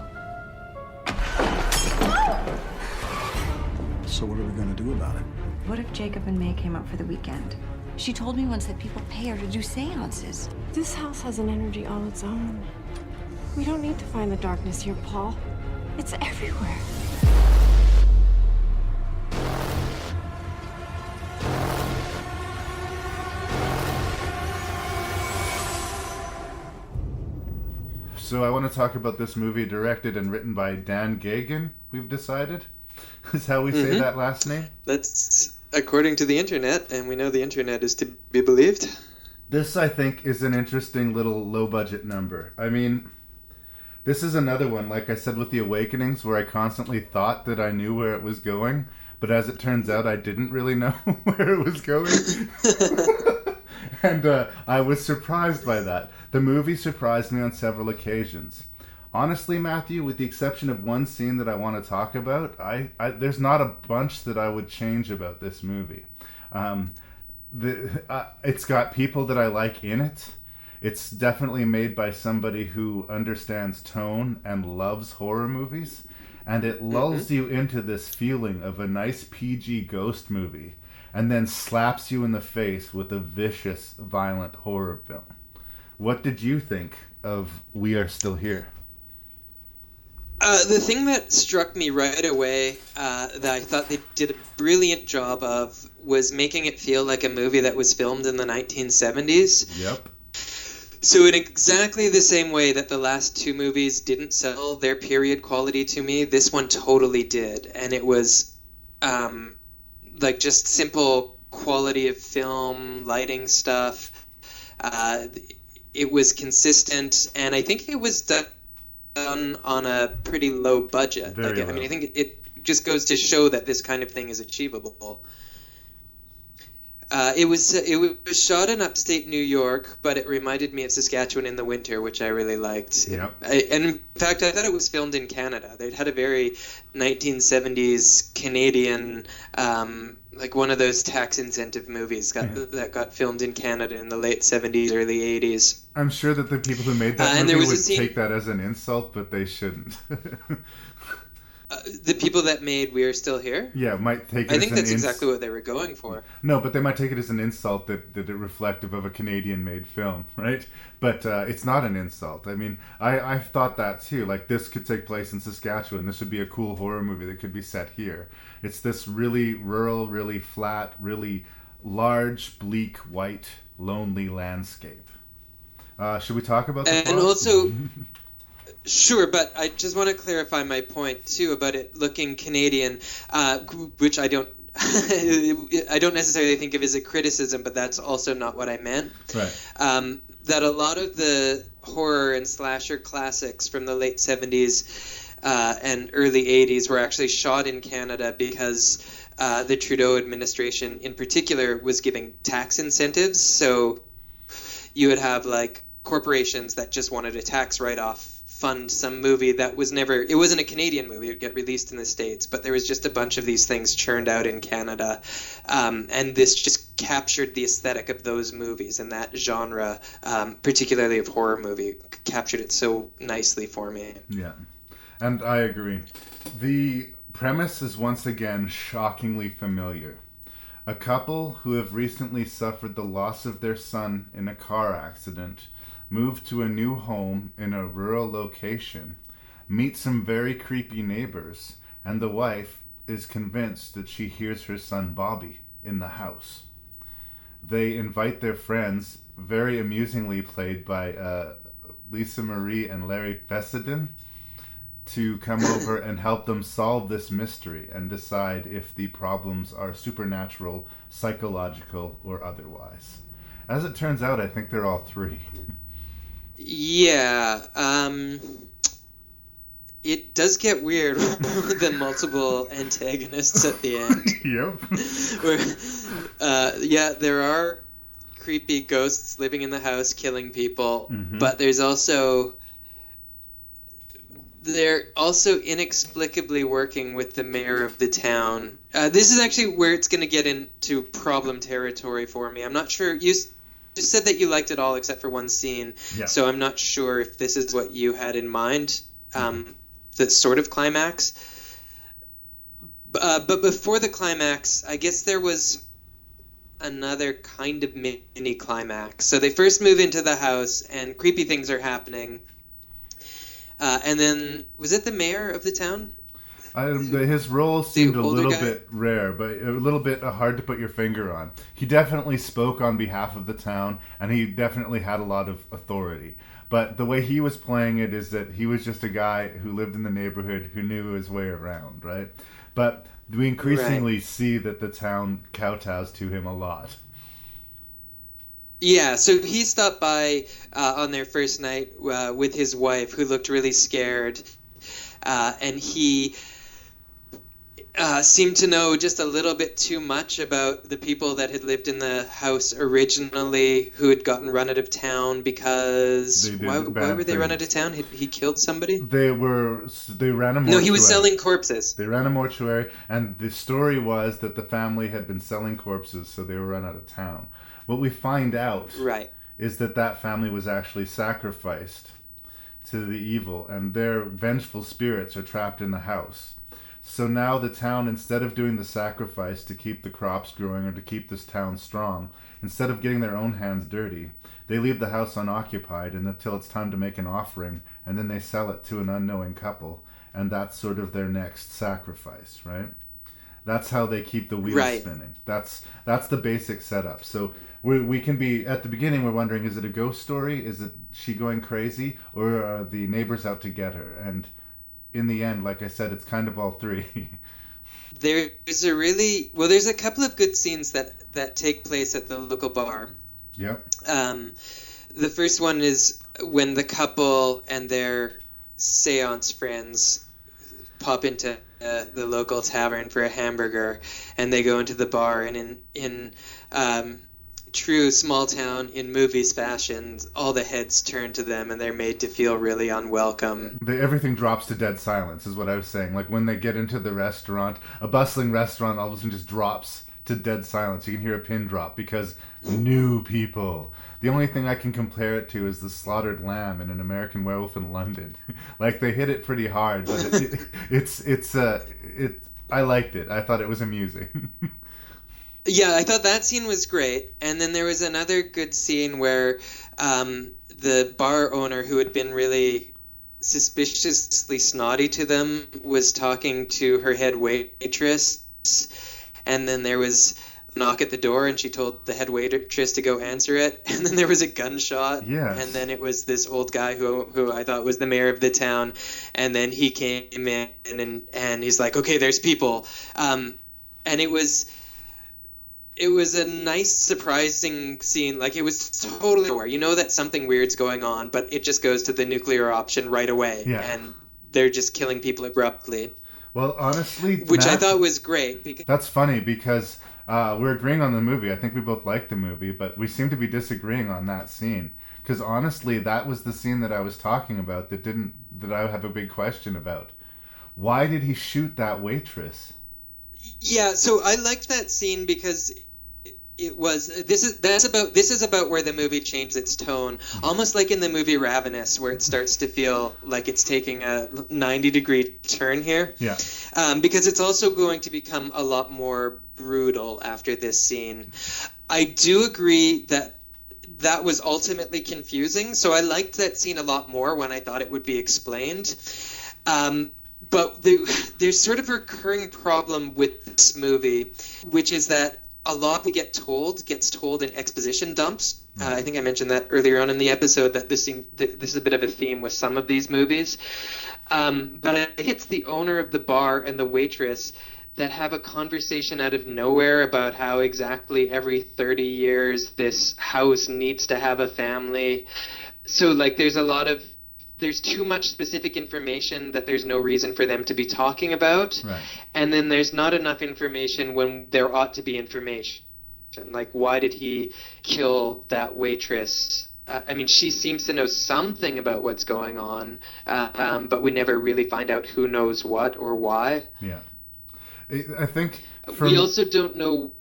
So what are we going to do about it? What if Jacob and May came up for the weekend? She told me once that people pay her to do seances. This house has an energy all its own. We don't need to find the darkness here, Paul. It's everywhere. So I want to talk about this movie directed and written by Dan Gagan, we've decided. Is how we say that last name? That's according to the internet, and we know the internet is to be believed. This, I think, is an interesting little low-budget number. I mean, this is another one, like I said with The Awakenings, where I constantly thought that I knew where it was going, but as it turns out, I didn't really know where it was going. And I was surprised by that. The movie surprised me on several occasions. Honestly, Matthew, with the exception of one scene that I want to talk about, there's not a bunch that I would change about this movie. It's got people that I like in it. It's definitely made by somebody who understands tone and loves horror movies. And it lulls you into this feeling of a nice PG ghost movie, and then slaps you in the face with a vicious, violent horror film. What did you think of We Are Still Here? The thing that struck me right away that I thought they did a brilliant job of was making it feel like a movie that was filmed in the 1970s. Yep. So in exactly the same way that the last two movies didn't sell their period quality to me, this one totally did. And it was like just simple quality of film, lighting stuff. It was consistent, and I think it was done on a pretty low budget. Very low. I mean, I think it just goes to show that this kind of thing is achievable. It was shot in upstate New York, but it reminded me of Saskatchewan in the winter, which I really liked. Yep. And in fact, I thought it was filmed in Canada. They'd had a very 1970s Canadian, like one of those tax incentive movies that got filmed in Canada in the late 70s, early 80s. I'm sure that the people who made that movie would take that as an insult, but they shouldn't. The people that made We Are Still Here? Yeah, might take it I think that's exactly what they were going for. No, but they might take it as an insult that it's reflective of a Canadian-made film, right? But it's not an insult. I mean, I've thought that too. Like, this could take place in Saskatchewan. This would be a cool horror movie that could be set here. It's this really rural, really flat, really large, bleak, white, lonely landscape. Should we talk about the plot? And also... Sure, but I just want to clarify my point too about it looking Canadian, which I don't necessarily think of as a criticism, but that's also not what I meant. Right. That a lot of the horror and slasher classics from the late 70s and early 80s were actually shot in Canada because the Trudeau administration in particular was giving tax incentives. So you would have like corporations that just wanted a tax write-off fund some movie that was never, it wasn't a Canadian movie, it would get released in the States, but there was just a bunch of these things churned out in Canada, and this just captured the aesthetic of those movies and that genre, particularly of horror movie, captured it so nicely for me. Yeah, and I agree. The premise is once again shockingly familiar. A couple who have recently suffered the loss of their son in a car accident move to a new home in a rural location, meet some very creepy neighbors, and the wife is convinced that she hears her son Bobby in the house. They invite their friends, very amusingly played by Lisa Marie and Larry Fessenden, to come over and help them solve this mystery and decide if the problems are supernatural, psychological, or otherwise. As it turns out, I think they're all three. Yeah, it does get weird with the multiple antagonists at the end. Yep. Where, there are creepy ghosts living in the house killing people, but they're also inexplicably working with the mayor of the town. This is actually where it's going to get into problem territory for me. I'm not sure. You just said that you liked it all except for one scene, so I'm not sure if this is what you had in mind, the sort of climax. But before the climax, I guess there was another kind of mini climax. So they first move into the house, and creepy things are happening. And then, was it the mayor of the town? His role seemed a little bit rare, but a little bit hard to put your finger on. He definitely spoke on behalf of the town, and he definitely had a lot of authority. But the way he was playing it is that he was just a guy who lived in the neighborhood who knew his way around, right? But we increasingly see that the town kowtows to him a lot. Yeah, so he stopped by on their first night with his wife, who looked really scared, and he seemed to know just a little bit too much about the people that had lived in the house originally, who had gotten run out of town because why were they run out of town? He killed somebody? They ran a mortuary. No, he was selling corpses. They ran a mortuary, and the story was that the family had been selling corpses, so they were run out of town. What we find out is that family was actually sacrificed to the evil, and their vengeful spirits are trapped in the house. So now the town, instead of doing the sacrifice to keep the crops growing or to keep this town strong, instead of getting their own hands dirty, they leave the house unoccupied until it's time to make an offering, and then they sell it to an unknowing couple, and that's sort of their next sacrifice, right? That's how they keep the wheels spinning. That's the basic setup. So we can be, at the beginning, we're wondering, is it a ghost story? Is it she going crazy? Or are the neighbors out to get her? And in the end, like I said, it's kind of all three. There's a couple of good scenes that take place at the local bar. Yep. The first one is when the couple and their seance friends pop into the local tavern for a hamburger, and they go into the bar, and in true small town in movies fashion, all the heads turn to them and they're made to feel really unwelcome. Everything drops to dead silence is what I was saying. Like when they get into the restaurant, a bustling restaurant all of a sudden just drops to dead silence. You can hear a pin drop because new people. The only thing I can compare it to is the slaughtered lamb in An American Werewolf in London. Like they hit it pretty hard, but I liked it. I thought it was amusing. Yeah, I thought that scene was great. And then there was another good scene where the bar owner, who had been really suspiciously snotty to them, was talking to her head waitress. And then there was a knock at the door, and she told the head waitress to go answer it. And then there was a gunshot. Yes. And then it was this old guy who I thought was the mayor of the town. And then he came in, and he's like, okay, there's people. And it was a nice, surprising scene. Like, it was totally aware. You know that something weird's going on, but it just goes to the nuclear option right away. Yeah. And they're just killing people abruptly. Well, honestly... Which Matt, I thought was great. That's funny, because we're agreeing on the movie. I think we both liked the movie, but we seem to be disagreeing on that scene. Because honestly, that was the scene that I was talking about that I have a big question about. Why did he shoot that waitress? Yeah, so I liked that scene because this is about where the movie changed its tone, almost like in the movie Ravenous, where it starts to feel like it's taking a 90-degree turn here. Yeah. Because it's also going to become a lot more brutal after this scene. I do agree that was ultimately confusing, so I liked that scene a lot more when I thought it would be explained. But there's sort of a recurring problem with this movie, which is that a lot that gets told in exposition dumps. I think I mentioned that earlier on in the episode, that this is a bit of a theme with some of these movies. But I think it's the owner of the bar and the waitress that have a conversation out of nowhere about how exactly every 30 years this house needs to have a family. So, like, there's too much specific information that there's no reason for them to be talking about. Right. And then there's not enough information when there ought to be information. Like, why did he kill that waitress? I mean, she seems to know something about what's going on, but we never really find out who knows what or why. Yeah. I think... We also don't know...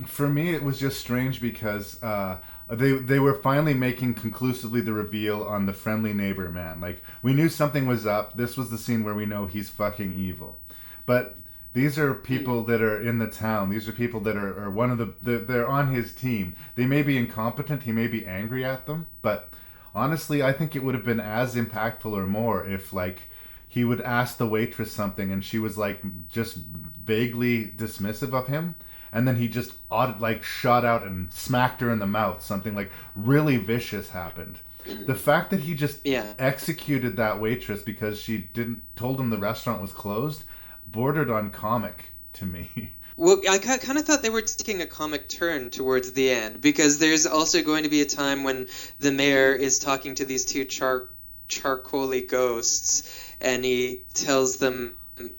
For me, it was just strange because... They were finally making conclusively the reveal on the friendly neighbor man. Like, we knew something was up. This was the scene where we know he's fucking evil. But these are people that are in the town. These are people that are one of they're on his team. They may be incompetent. He may be angry at them. But honestly, I think it would have been as impactful or more if, like, he would ask the waitress something and she was, like, just vaguely dismissive of him. And then he just shot out and smacked her in the mouth. Something like really vicious happened. The fact that he just executed that waitress because she told him the restaurant was closed bordered on comic to me. Well, I kind of thought they were taking a comic turn towards the end, because there's also going to be a time when the mayor is talking to these two charcoaly ghosts, and he tells them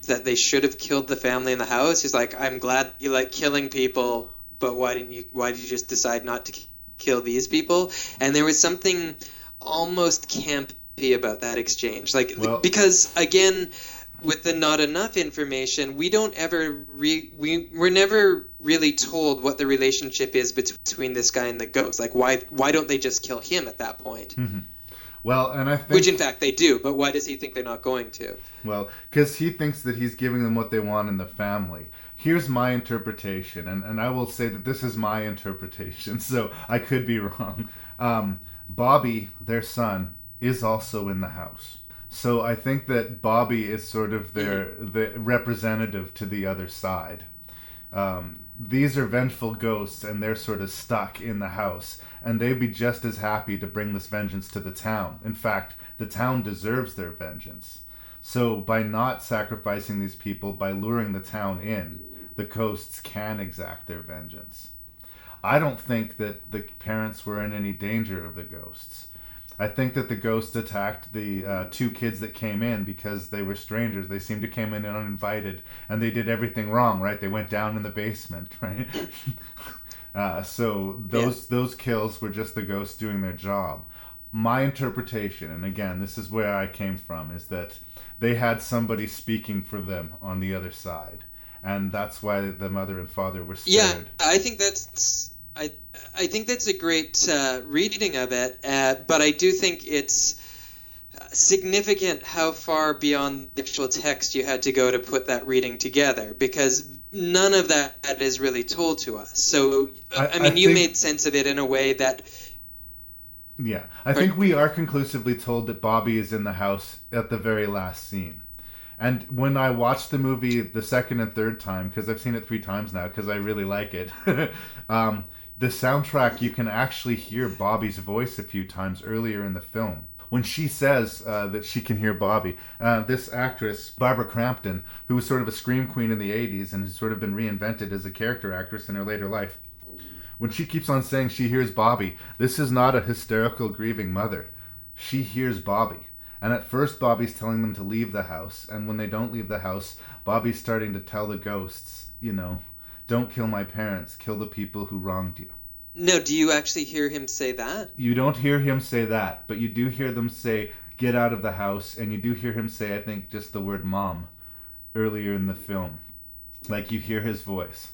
that they should have killed the family in the house. He's like, I'm glad you like killing people, but why did you just decide not to kill these people? And there was something almost campy about that exchange. Because again, with the not enough information, we don't ever we're never really told what the relationship is between this guy and the ghost. Like, why don't they just kill him at that point? Mm-hmm. Well, and I think... Which, in fact, they do, but why does he think they're not going to? Well, because he thinks that he's giving them what they want in the family. Here's my interpretation, and I will say that this is my interpretation, so I could be wrong. Bobby, their son, is also in the house. So I think that Bobby is sort of the representative to the other side. These are vengeful ghosts, and they're sort of stuck in the house, and they'd be just as happy to bring this vengeance to the town. In fact, the town deserves their vengeance. So by not sacrificing these people, by luring the town in, the ghosts can exact their vengeance. I don't think that the parents were in any danger of the ghosts. I think that the ghost attacked the 2 kids that came in because they were strangers. They seemed to come in uninvited, and they did everything wrong, right? They went down in the basement, right? So those kills were just the ghosts doing their job. My interpretation, and again, this is where I came from, is that they had somebody speaking for them on the other side, and that's why the mother and father were spared. Yeah, I think that's a great reading of it, but I do think it's significant how far beyond the actual text you had to go to put that reading together, because none of that is really told to us. So, I mean, you made sense of it in a way that... Yeah, I think we are conclusively told that Bobby is in the house at the very last scene. And when I watched the movie the second and third time, because I've seen it 3 times now because I really like it, the soundtrack, you can actually hear Bobby's voice a few times earlier in the film. When she says that she can hear Bobby, this actress, Barbara Crampton, who was sort of a scream queen in the 80s and has sort of been reinvented as a character actress in her later life, when she keeps on saying she hears Bobby, this is not a hysterical, grieving mother. She hears Bobby. And at first, Bobby's telling them to leave the house. And when they don't leave the house, Bobby's starting to tell the ghosts, don't kill my parents, kill the people who wronged you. No, do you actually hear him say that? You don't hear him say that, but you do hear them say, get out of the house. And you do hear him say, I think, just the word mom earlier in the film. Like, you hear his voice.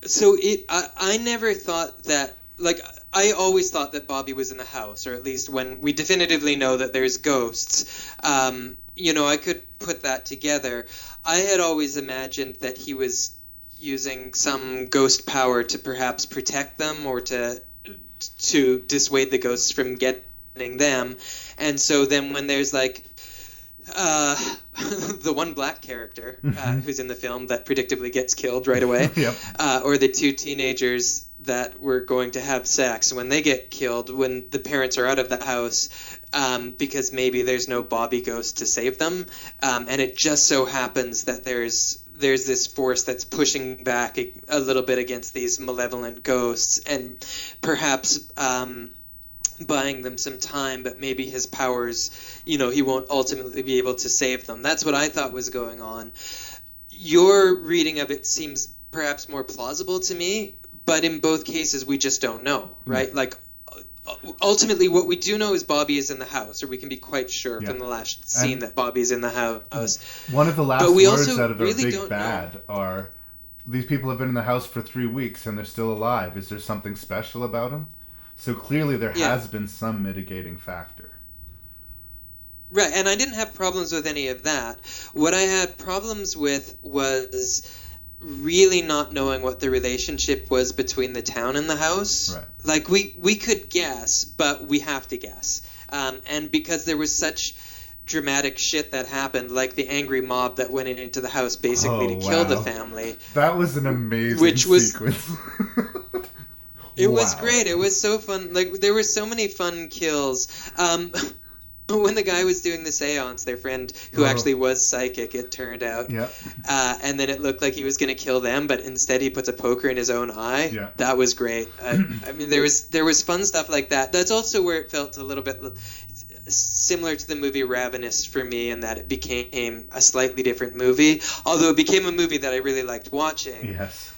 So I never thought that, like, I always thought that Bobby was in the house, or at least when we definitively know that there's ghosts. I could put that together. I had always imagined that he was using some ghost power to perhaps protect them or to dissuade the ghosts from getting them. And so then when there's like the one black character who's in the film that predictably gets killed right away, yep. Or the 2 teenagers that were going to have sex, when they get killed, when the parents are out of the house, because maybe there's no Bobby ghost to save them, and it just so happens that there's this force that's pushing back a little bit against these malevolent ghosts, and perhaps buying them some time, but maybe his powers, he won't ultimately be able to save them. That's what I thought was going on. Your reading of it seems perhaps more plausible to me, but in both cases we just don't know, right? Like, ultimately what we do know is Bobby is in the house, or we can be quite sure from the last scene that Bobby's in the house. One of the last words out of a big bad are, these people have been in the house for 3 weeks and they're still alive. Is there something special about them? So clearly there has been some mitigating factor. Right, and I didn't have problems with any of that. What I had problems with was really not knowing what the relationship was between the town and the house. Right. Like, we could guess, but we have to guess. And because there was such dramatic shit that happened, like the angry mob that went into the house basically to kill the family. That was an amazing sequence. It was great. It was so fun. Like, there were so many fun kills. When the guy was doing the seance, their friend, who actually was psychic, it turned out. Yeah. And then it looked like he was going to kill them, but instead he puts a poker in his own eye. Yeah. That was great. I mean, there was fun stuff like that. That's also where it felt a little bit similar to the movie Ravenous for me, in that it became a slightly different movie. Although it became a movie that I really liked watching. Yes.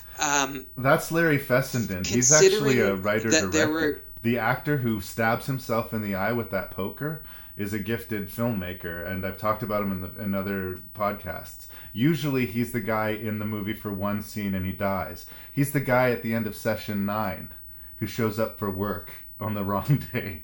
That's Larry Fessenden. He's actually a writer-director. The actor who stabs himself in the eye with that poker is a gifted filmmaker, and I've talked about him in other podcasts. Usually he's the guy in the movie for one scene and he dies. He's the guy at the end of session 9 who shows up for work on the wrong day.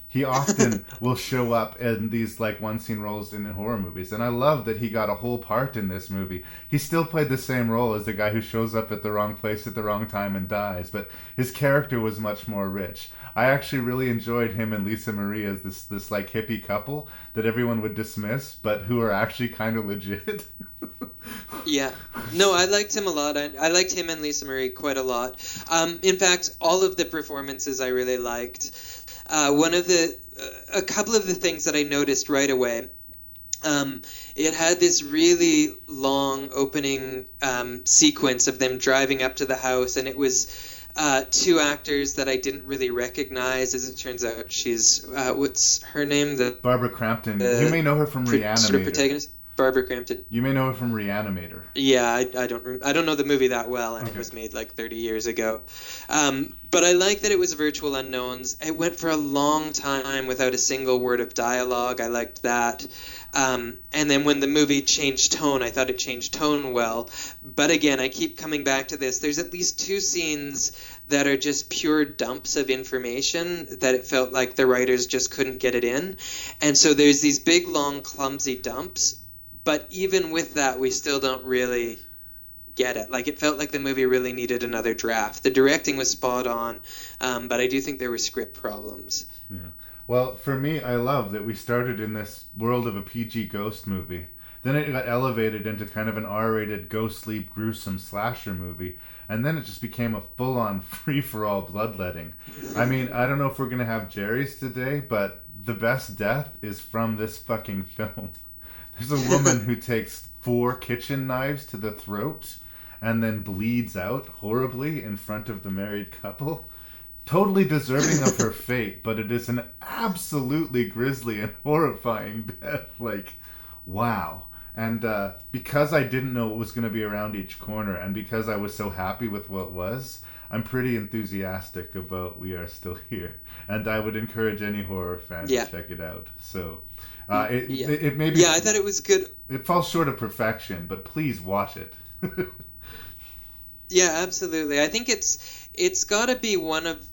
He often will show up in these like one scene roles in horror movies, and I love that he got a whole part in this movie. He still played the same role as the guy who shows up at the wrong place at the wrong time and dies, but his character was much more rich. I actually really enjoyed him and Lisa Marie as this like hippie couple that everyone would dismiss, but who are actually kind of legit. Yeah. No, I liked him a lot. I liked him and Lisa Marie quite a lot. In fact, all of the performances I really liked. A couple of the things that I noticed right away, it had this really long opening sequence of them driving up to the house, and it was two actors that I didn't really recognize. As it turns out, she's what's her name? The Barbara Crampton. You may know her from Reanimator. Protagonist. Barbara Crampton. You may know her from Reanimator. Yeah, I don't know the movie that well, and It was made like 30 years ago. But I like that it was Virtual Unknowns. It went for a long time without a single word of dialogue. I liked that. And then when the movie changed tone, I thought it changed tone well. But again, I keep coming back to this. There's at least two scenes that are just pure dumps of information that it felt like the writers just couldn't get it in. And so there's these big, long, clumsy dumps. But even with that, we still don't really get it. Like, it felt like the movie really needed another draft. The directing was spot on, but I do think there were script problems. Yeah. Well, for me, I love that we started in this world of a PG ghost movie. Then it got elevated into kind of an R-rated, ghostly, gruesome slasher movie. And then it just became a full-on free-for-all bloodletting. I mean, I don't know if we're going to have Jerry's today, but the best death is from this fucking film. There's a woman who takes 4 kitchen knives to the throat and then bleeds out horribly in front of the married couple. Totally deserving of her fate, but it is an absolutely grisly and horrifying death. Like, wow. And because I didn't know what was going to be around each corner, and because I was so happy with what was, I'm pretty enthusiastic about We Are Still Here. And I would encourage any horror fan to check it out. So... It maybe, I thought it was good. It falls short of perfection, but please watch it. Yeah, absolutely. I think it's got to be one of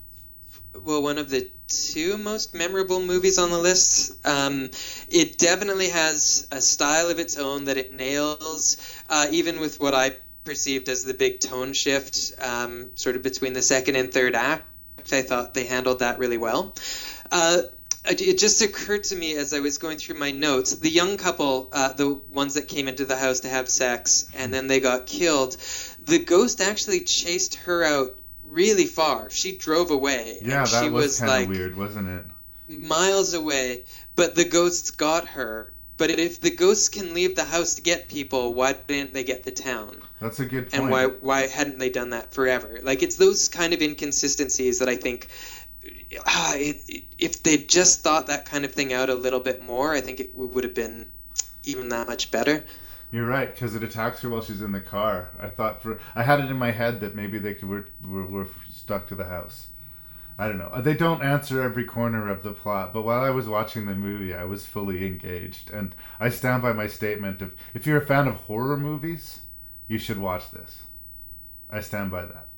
the 2 most memorable movies on the list. It definitely has a style of its own that it nails, even with what I perceived as the big tone shift, sort of between the second and third act. I thought they handled that really well. It just occurred to me as I was going through my notes, the young couple, the ones that came into the house to have sex and then they got killed, the ghost actually chased her out really far. She drove away. Yeah, that was kind of weird, wasn't it? Miles away, but the ghosts got her. But if the ghosts can leave the house to get people, why didn't they get the town? That's a good point. And why hadn't they done that forever? Like, it's those kind of inconsistencies that I think... if they just thought that kind of thing out a little bit more, I think it would have been even that much better. You're right, because it attacks her while she's in the car. I had it in my head that maybe they were stuck to the house. I don't know. They don't answer every corner of the plot, but while I was watching the movie, I was fully engaged, and I stand by my statement of if you're a fan of horror movies, you should watch this. I stand by that.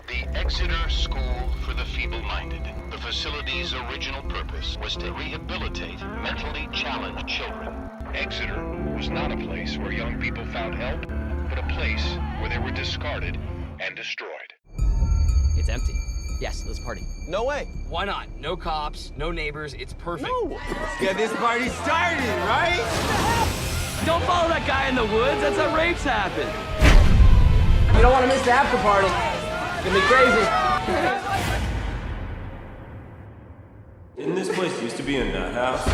The Exeter School for the Feeble-Minded. The facility's original purpose was to rehabilitate mentally challenged children. Exeter was not a place where young people found help, but a place where they were discarded and destroyed. It's empty. Yes, let's party. No way. Why not? No cops, no neighbors. It's perfect. No. Let's get this party started, right? Don't follow that guy in the woods. That's how rapes happen. You don't want to miss the after party. It's gonna be crazy. Didn't this place used to be a nut house?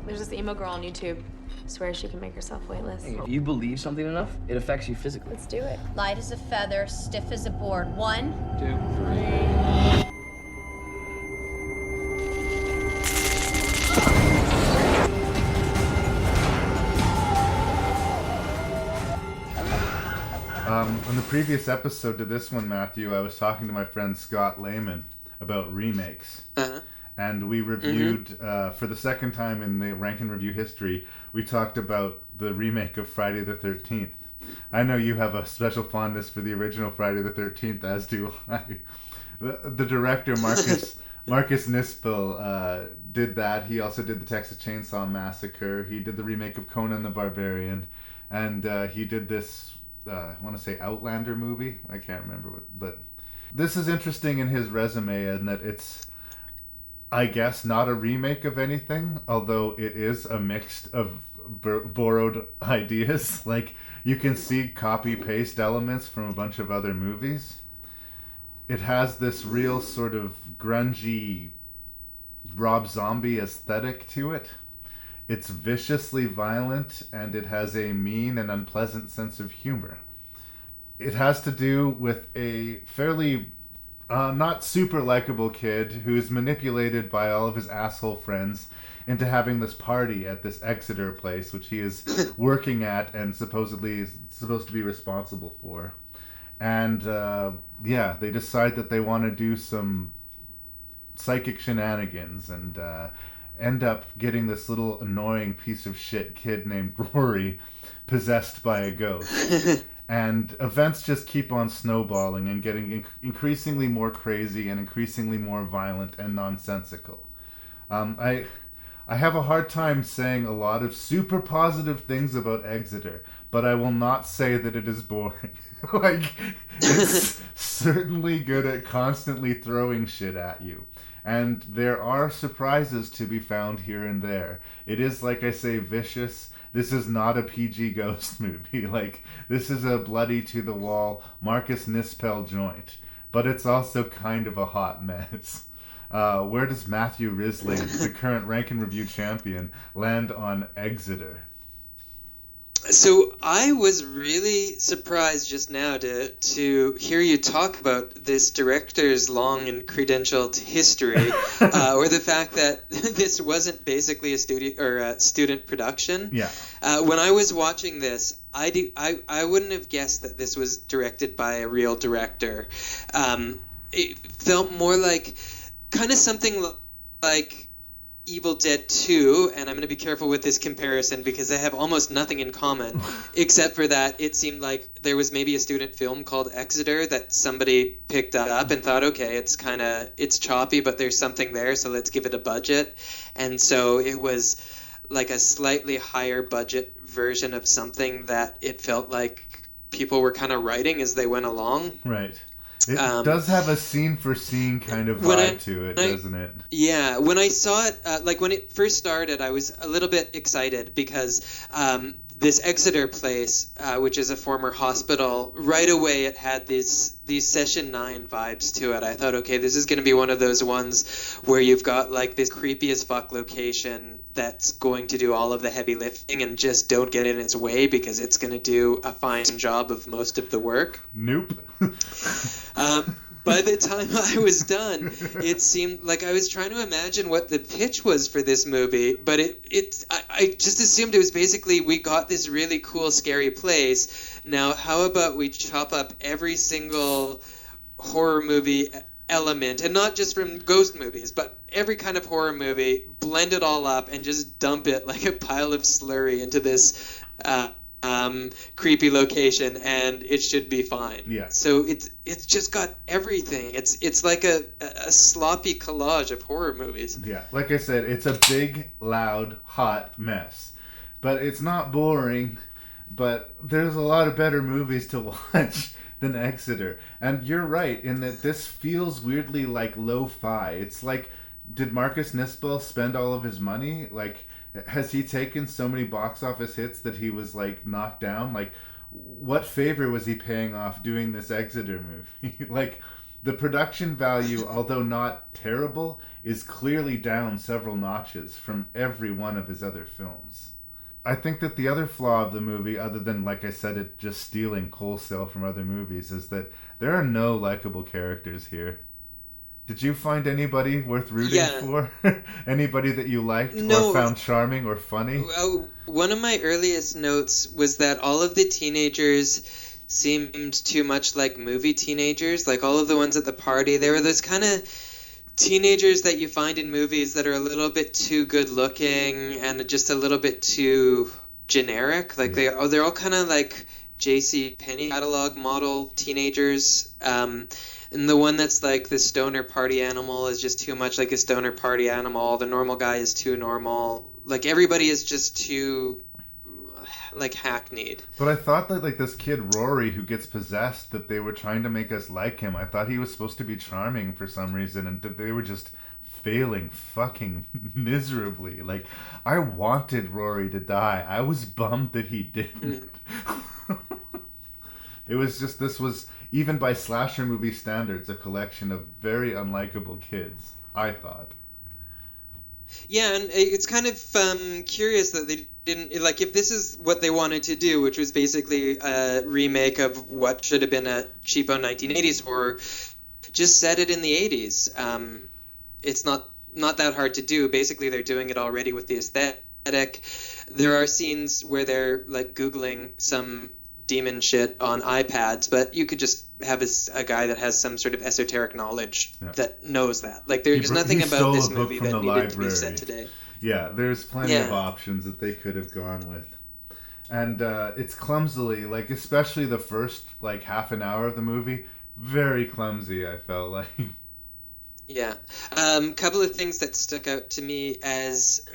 There's this emo girl on YouTube. Swears she can make herself weightless. Hey, if you believe something enough, it affects you physically. Let's do it. Light as a feather, stiff as a board. 1, 2, 3. On the previous episode to this one, Matthew, I was talking to my friend Scott Lehman about remakes. Uh-huh. And we reviewed, for the second time in the Rank and Review history, we talked about the remake of Friday the 13th. I know you have a special fondness for the original Friday the 13th, as do I. The director, Marcus Nispel, did that. He also did the Texas Chainsaw Massacre. He did the remake of Conan the Barbarian. And he did this, I want to say Outlander movie. I can't remember what, but this is interesting in his resume in that it's, I guess, not a remake of anything, although it is a mix of borrowed ideas. Like, you can see copy-paste elements from a bunch of other movies. It has this real sort of grungy Rob Zombie aesthetic to it. It's viciously violent, and it has a mean and unpleasant sense of humor. it has to do with a fairly not super likable kid who's manipulated by all of his asshole friends into having this party at this Exeter place, which he is working at and supposedly is supposed to be responsible for. And they decide that they want to do some psychic shenanigans and end up getting this little annoying piece of shit kid named Rory possessed by a ghost. And events just keep on snowballing and getting increasingly more crazy and increasingly more violent and nonsensical. I have a hard time saying a lot of super positive things about Exeter, but I will not say that it is boring. It's certainly good at constantly throwing shit at you. And there are surprises to be found here and there. It is, like I say, vicious. This is not a PG ghost movie. This is a bloody to the wall Marcus Nispel joint. But it's also kind of a hot mess. Where does Matthew Risling, the current Rank and Review champion, land on Exeter? So I was really surprised just now to hear you talk about this director's long and credentialed history, or the fact that this wasn't basically a student production. Yeah. When I was watching this, I wouldn't have guessed that this was directed by a real director. It felt more like kind of something like Evil Dead 2, and I'm going to be careful with this comparison because they have almost nothing in common, except for that it seemed like there was maybe a student film called Exeter that somebody picked up and thought, okay, it's choppy, but there's something there, so let's give it a budget. And so it was like a slightly higher budget version of something that it felt like people were kind of writing as they went along. Right. It does have a scene-for-scene kind of vibe to it, doesn't it? Yeah. When I saw it, when it first started, I was a little bit excited because this Exeter place, which is a former hospital, right away it had these Session 9 vibes to it. I thought, okay, this is going to be one of those ones where you've got this creepy as fuck location that's going to do all of the heavy lifting and just don't get in its way because it's going to do a fine job of most of the work. Nope. By the time I was done, it seemed like I was trying to imagine what the pitch was for this movie, but I just assumed it was basically, we got this really cool, scary place. Now, how about we chop up every single horror movie element, and not just from ghost movies, but every kind of horror movie, blend it all up and just dump it like a pile of slurry into this creepy location, and it should be fine. Yeah. So it's just got everything. It's like a sloppy collage of horror movies. Yeah. Like I said, it's a big, loud, hot mess. But it's not boring, but there's a lot of better movies to watch than Exeter. And you're right in that this feels weirdly like lo-fi. It's like, did Marcus Nispel spend all of his money? Has he taken so many box office hits that he was knocked down? What favor was he paying off doing this Exeter movie? The production value, although not terrible, is clearly down several notches from every one of his other films. I think that the other flaw of the movie, other than, like I said, it just stealing wholesale from other movies, is that there are no likable characters here. Did you find anybody worth rooting for? Anybody that you liked or found charming or funny? One of my earliest notes was that all of the teenagers seemed too much like movie teenagers. All of the ones at the party, they were those kind of teenagers that you find in movies that are a little bit too good looking and just a little bit too generic. They're all kind of like J.C. Penney catalog model teenagers. And the one that's like the stoner party animal is just too much like a stoner party animal. The normal guy is too normal. Everybody is just too hackneyed. But I thought that this kid Rory who gets possessed, that they were trying to make us like him. I thought he was supposed to be charming for some reason, and that they were just failing fucking miserably. I wanted Rory to die. I was bummed that he didn't. It was just, this was, even by slasher movie standards, a collection of very unlikable kids, I thought. Yeah, and it's kind of curious that they didn't, like, if this is what they wanted to do, which was basically a remake of what should have been a cheapo 1980s horror, just set it in the 80s. It's not that hard to do. Basically, they're doing it already with the aesthetic. There are scenes where they're, like, Googling some demon shit on iPads, but you could just have a guy that has some sort of esoteric knowledge that knows that. Like, there's nothing about this movie that needed to be set today. Yeah, there's plenty of options that they could have gone with. And it's clumsily, like, especially the first, like, half an hour of the movie, very clumsy, I felt like. Yeah. Couple of things that stuck out to me as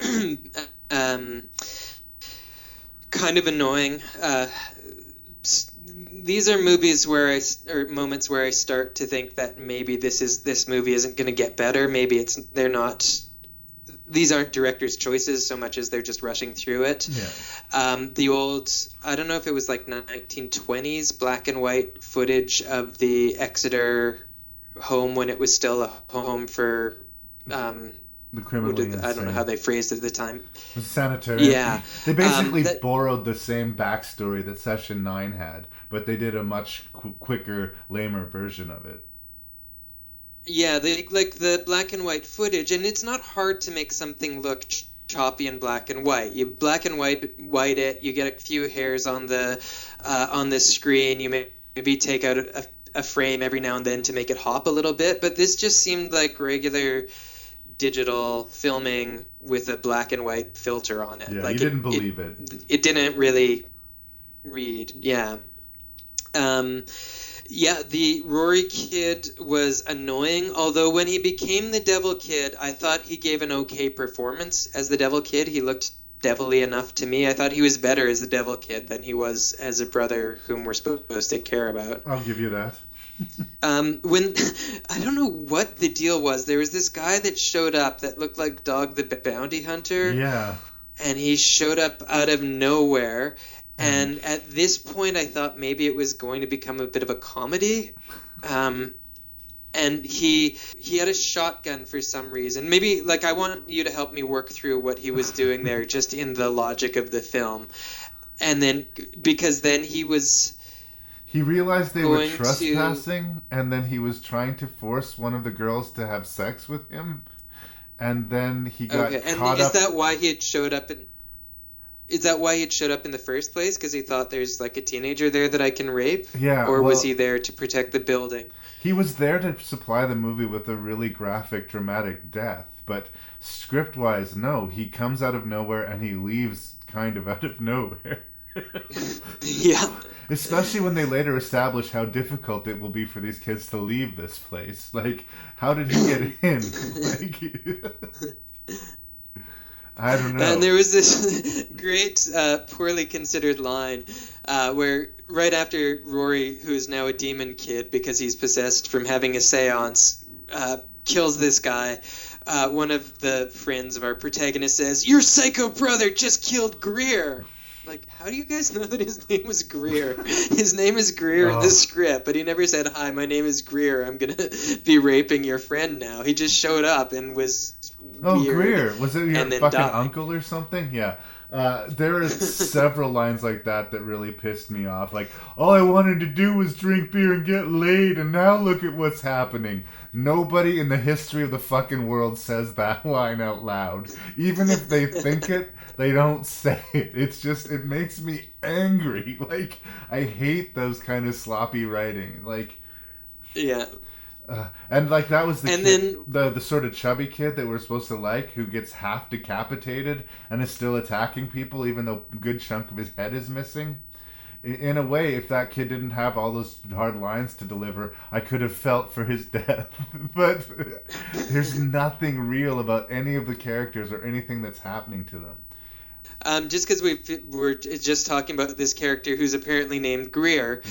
kind of annoying. These are movies or moments where I start to think that maybe this movie isn't going to get better. Maybe these aren't director's choices so much as they're just rushing through it. Yeah. The old, I don't know if it was like 1920s black and white footage of the Exeter home when it was still a home for the criminally insane. I don't know how they phrased it at the time. The sanitarium. Yeah. They basically borrowed the same backstory that Session 9 had, but they did a much quicker, lamer version of it. Yeah, they like the black and white footage, and it's not hard to make something look choppy in black and white. You black and white it, you get a few hairs on the screen, you maybe take out a frame every now and then to make it hop a little bit, but this just seemed like regular digital filming with a black and white filter on it. Yeah, like you didn't believe it. It didn't really read. Yeah. Yeah, the Rory kid was annoying, although when he became the devil kid, I thought he gave an okay performance as the devil kid. He looked devilly enough to me. I thought he was better as the devil kid than he was as a brother whom we're supposed to care about. I'll give you that. When I don't know what the deal was, there was this guy that showed up that looked like Dog the Bounty Hunter. Yeah. And he showed up out of nowhere. And at this point, I thought maybe it was going to become a bit of a comedy. And he had a shotgun for some reason. Maybe, like, I want you to help me work through what he was doing there, just in the logic of the film. And then, because then he realized they were trespassing, and then he was trying to force one of the girls to have sex with him. And then he got caught up. Is that why he had showed up in... Is that why he had showed up in the first place? Because he thought there's like a teenager there that I can rape? Yeah. Or was he there to protect the building? He was there to supply the movie with a really graphic, dramatic death. But script-wise, no. He comes out of nowhere and he leaves kind of out of nowhere. Yeah. Especially when they later establish how difficult it will be for these kids to leave this place. Like, how did he get in? I don't know. And there was this great, poorly considered line where right after Rory, who is now a demon kid because he's possessed from having a seance, kills this guy, one of the friends of our protagonist says, "Your psycho brother just killed Greer." Like, how do you guys know that his name was Greer? His name is Greer in the script, but he never said, "Hi, my name is Greer. I'm going to be raping your friend now." He just showed up and was weird. Greer. Was it your fucking uncle or something? Yeah. There are several lines like that really pissed me off. Like, all I wanted to do was drink beer and get laid, and now look at what's happening. Nobody in the history of the fucking world says that line out loud. Even if they think it, they don't say it. It's just, it makes me angry. Like, I hate those kind of sloppy writing. Like, yeah. And like that was the sort of chubby kid that we're supposed to like, who gets half decapitated and is still attacking people even though a good chunk of his head is missing. In a way, if that kid didn't have all those hard lines to deliver, I could have felt for his death. But there's nothing real about any of the characters or anything that's happening to them. Just because we're just talking about this character who's apparently named Greer,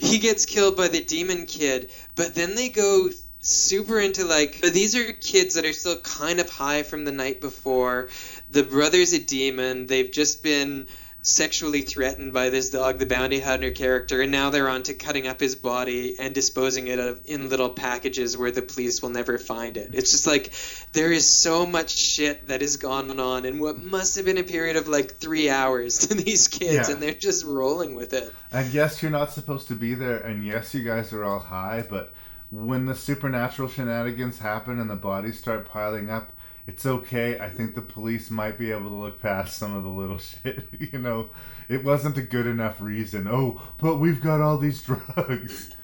he gets killed by the demon kid, but then they go super into like, these are kids that are still kind of high from the night before. The brother's a demon. They've just been sexually threatened by this dog, the bounty hunter character, and now they're on to cutting up his body and disposing it in little packages where the police will never find it. It's just like there is so much shit that has gone on in what must have been a period of like 3 hours to these kids, and they're just rolling with it. And yes, you're not supposed to be there, and yes, you guys are all high, but when the supernatural shenanigans happen and the bodies start piling up, it's okay. I think the police might be able to look past some of the little shit. You know, it wasn't a good enough reason. Oh, but we've got all these drugs.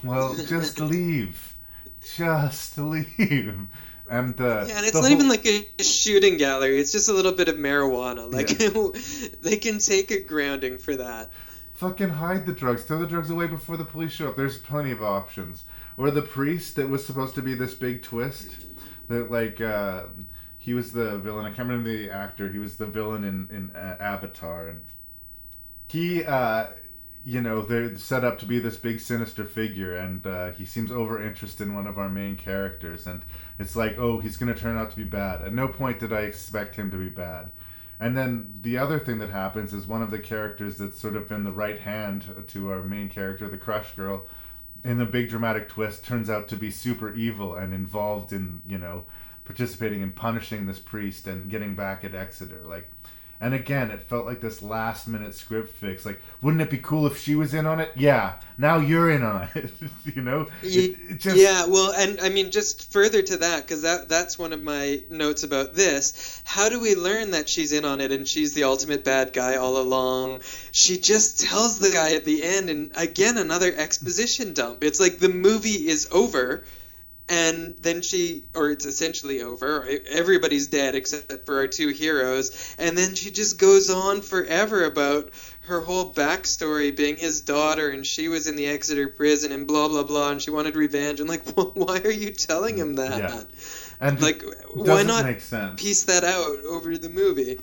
Well, just leave. Just leave. And and it's not even like a shooting gallery. It's just a little bit of marijuana. Like they can take a grounding for that. Fucking hide the drugs. Throw the drugs away before the police show up. There's plenty of options. Or the priest that was supposed to be this big twist. That like he was the villain. I can't remember the actor. He was the villain in Avatar, and he they're set up to be this big sinister figure, and he seems over interested in one of our main characters, and it's like, oh, he's going to turn out to be bad. At no point did I expect him to be bad. And then the other thing that happens is one of the characters that's sort of been the right hand to our main character, the Crush Girl, in the big dramatic twist, turns out to be super evil and involved in, participating in punishing this priest and getting back at Exeter. And again, it felt like this last minute script fix. Like, wouldn't it be cool if she was in on it? Yeah, now you're in on it. Well, and I mean, just further to that, because that's one of my notes about this. How do we learn that she's in on it and she's the ultimate bad guy all along? She just tells the guy at the end, and again, another exposition dump. It's like the movie is over, and then it's essentially over. Everybody's dead except for our two heroes. And then she just goes on forever about her whole backstory being his daughter, and she was in the Exeter prison, and blah, blah, blah, and she wanted revenge. And, why are you telling him that? Yeah. And why not make sense. Piece that out over the movie?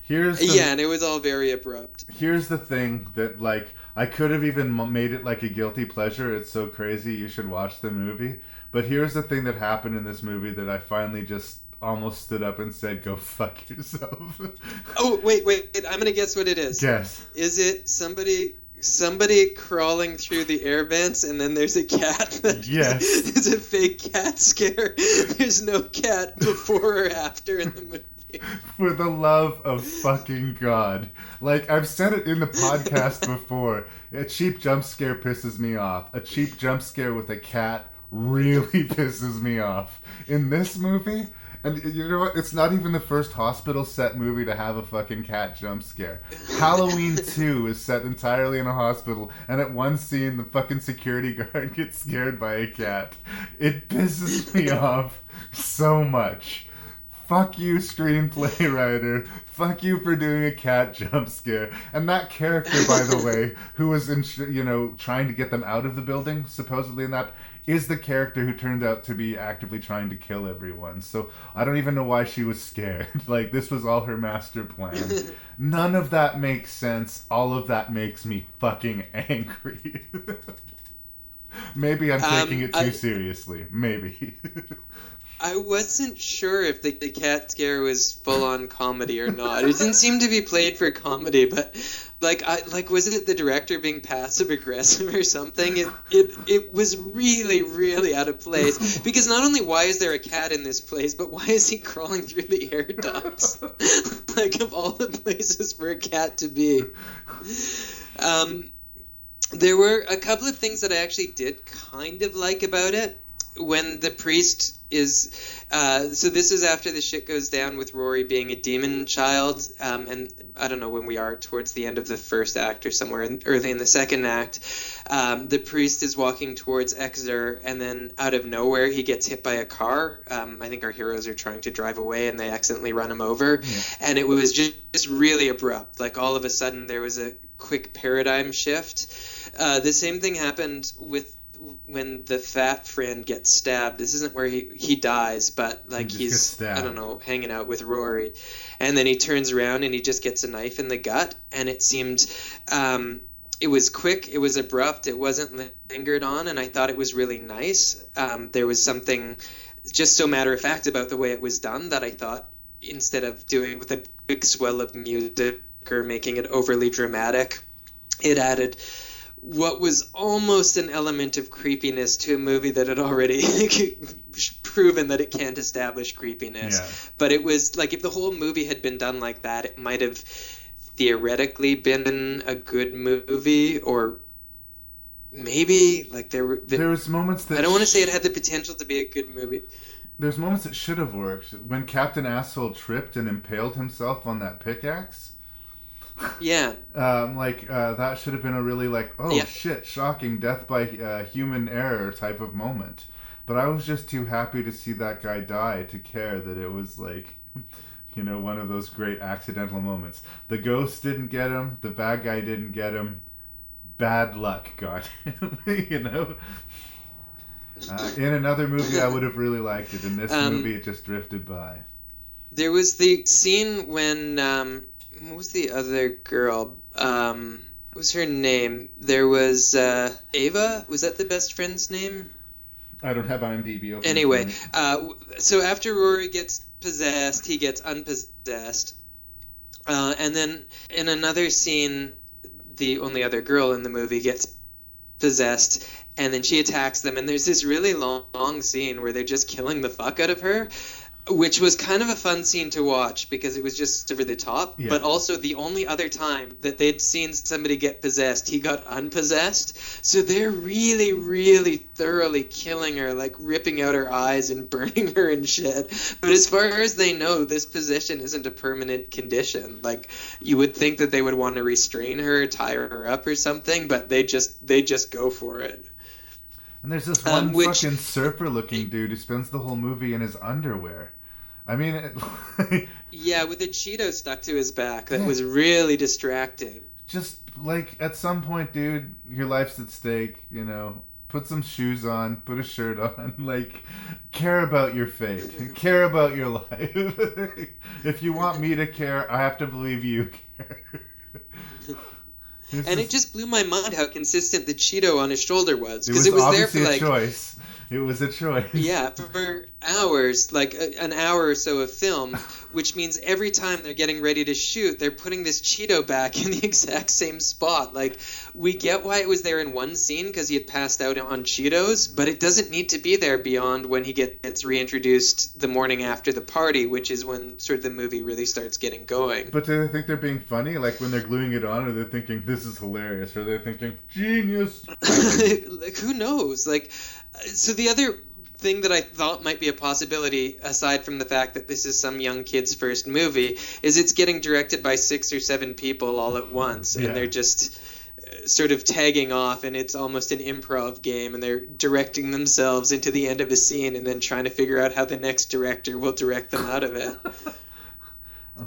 And it was all very abrupt. Here's the thing that, I could have even made it like a guilty pleasure. It's so crazy, you should watch the movie. But here's the thing that happened in this movie that I finally just almost stood up and said, go fuck yourself. Oh, wait. I'm going to guess what it is. Guess. Is it somebody crawling through the air vents and then there's a cat? Yes. It's a fake cat scare. There's no cat before or after in the movie. For the love of fucking God. I've said it in the podcast before. A cheap jump scare pisses me off. A cheap jump scare with a cat really pisses me off. In this movie, and you know what? It's not even the first hospital set movie to have a fucking cat jump scare. Halloween 2 is set entirely in a hospital, and at one scene, the fucking security guard gets scared by a cat. It pisses me off so much. Fuck you, screenplay writer. Fuck you for doing a cat jump scare. And that character, by the way, who was trying to get them out of the building, supposedly in that, is the character who turned out to be actively trying to kill everyone. So I don't even know why she was scared. This was all her master plan. None of that makes sense. All of that makes me fucking angry. Maybe I'm taking it too seriously. Maybe. I wasn't sure if the cat scare was full-on comedy or not. It didn't seem to be played for comedy, but was it the director being passive-aggressive or something? It was really, really out of place. Because not only why is there a cat in this place, but why is he crawling through the air ducts? Of all the places for a cat to be. There were a couple of things that I actually did kind of like about it. When the priest is so this is after the shit goes down with Rory being a demon child, and I don't know when we are towards the end of the first act or somewhere early in the second act. The priest is walking towards Exeter, and then out of nowhere he gets hit by a car. I think our heroes are trying to drive away and they accidentally run him over, and it was just really abrupt. All of a sudden there was a quick paradigm shift. The same thing happened when the fat friend gets stabbed. This isn't where he dies, but he's I don't know, hanging out with Rory, and then he turns around and he just gets a knife in the gut, and it seemed it was quick, it was abrupt, it wasn't lingered on, and I thought it was really nice. There was something just so matter of fact about the way it was done that I thought, instead of doing it with a big swell of music or making it overly dramatic. It added what was almost an element of creepiness to a movie that had already proven that it can't establish creepiness. Yeah. But it was like, if the whole movie had been done like that, it might have theoretically been a good movie, or maybe like there was moments that I don't want to say it had the potential to be a good movie. There's moments that should have worked. When Captain Asshole tripped and impaled himself on that pickaxe. Yeah. That should have been a really shit, shocking death by human error type of moment. But I was just too happy to see that guy die to care that it was one of those great accidental moments. The ghost didn't get him. The bad guy didn't get him. Bad luck got him, in another movie, I would have really liked it. In this movie, it just drifted by. There was the scene when... what was the other girl? What was her name? There was Ava? Was that the best friend's name? I don't have IMDb open. Anyway, so after Rory gets possessed, he gets unpossessed. And then in another scene, the only other girl in the movie gets possessed, and then she attacks them, and there's this really long scene where they're just killing the fuck out of her, which was kind of a fun scene to watch because it was just over the top. Yeah. But also the only other time that they'd seen somebody get possessed, he got unpossessed. So they're really, really thoroughly killing her, like ripping out her eyes and burning her and shit. But as far as they know, this possession isn't a permanent condition. Like, you would think that they would want to restrain her, tie her up or something, but they just go for it. And there's this one fucking surfer-looking dude who spends the whole movie in his underwear. I mean... yeah, with a Cheeto stuck to his back. That was really distracting. Just, at some point, dude, your life's at stake, Put some shoes on, put a shirt on, care about your fate. Care about your life. If you want me to care, I have to believe you care. It just blew my mind how consistent the Cheeto on his shoulder was. Because it was there obviously for a choice. It was a choice. Yeah, for hours, an hour or so of film, which means every time they're getting ready to shoot, they're putting this Cheeto back in the exact same spot. We get why it was there in one scene because he had passed out on Cheetos, but it doesn't need to be there beyond when he gets reintroduced the morning after the party, which is when sort of the movie really starts getting going. But do they think they're being funny? When they're gluing it on, or they're thinking, this is hilarious, or they're thinking, genius? Who knows? So the other thing that I thought might be a possibility, aside from the fact that this is some young kid's first movie, is it's getting directed by 6 or 7 people all at once, and they're just sort of tagging off, and it's almost an improv game, and they're directing themselves into the end of a scene and then trying to figure out how the next director will direct them out of it.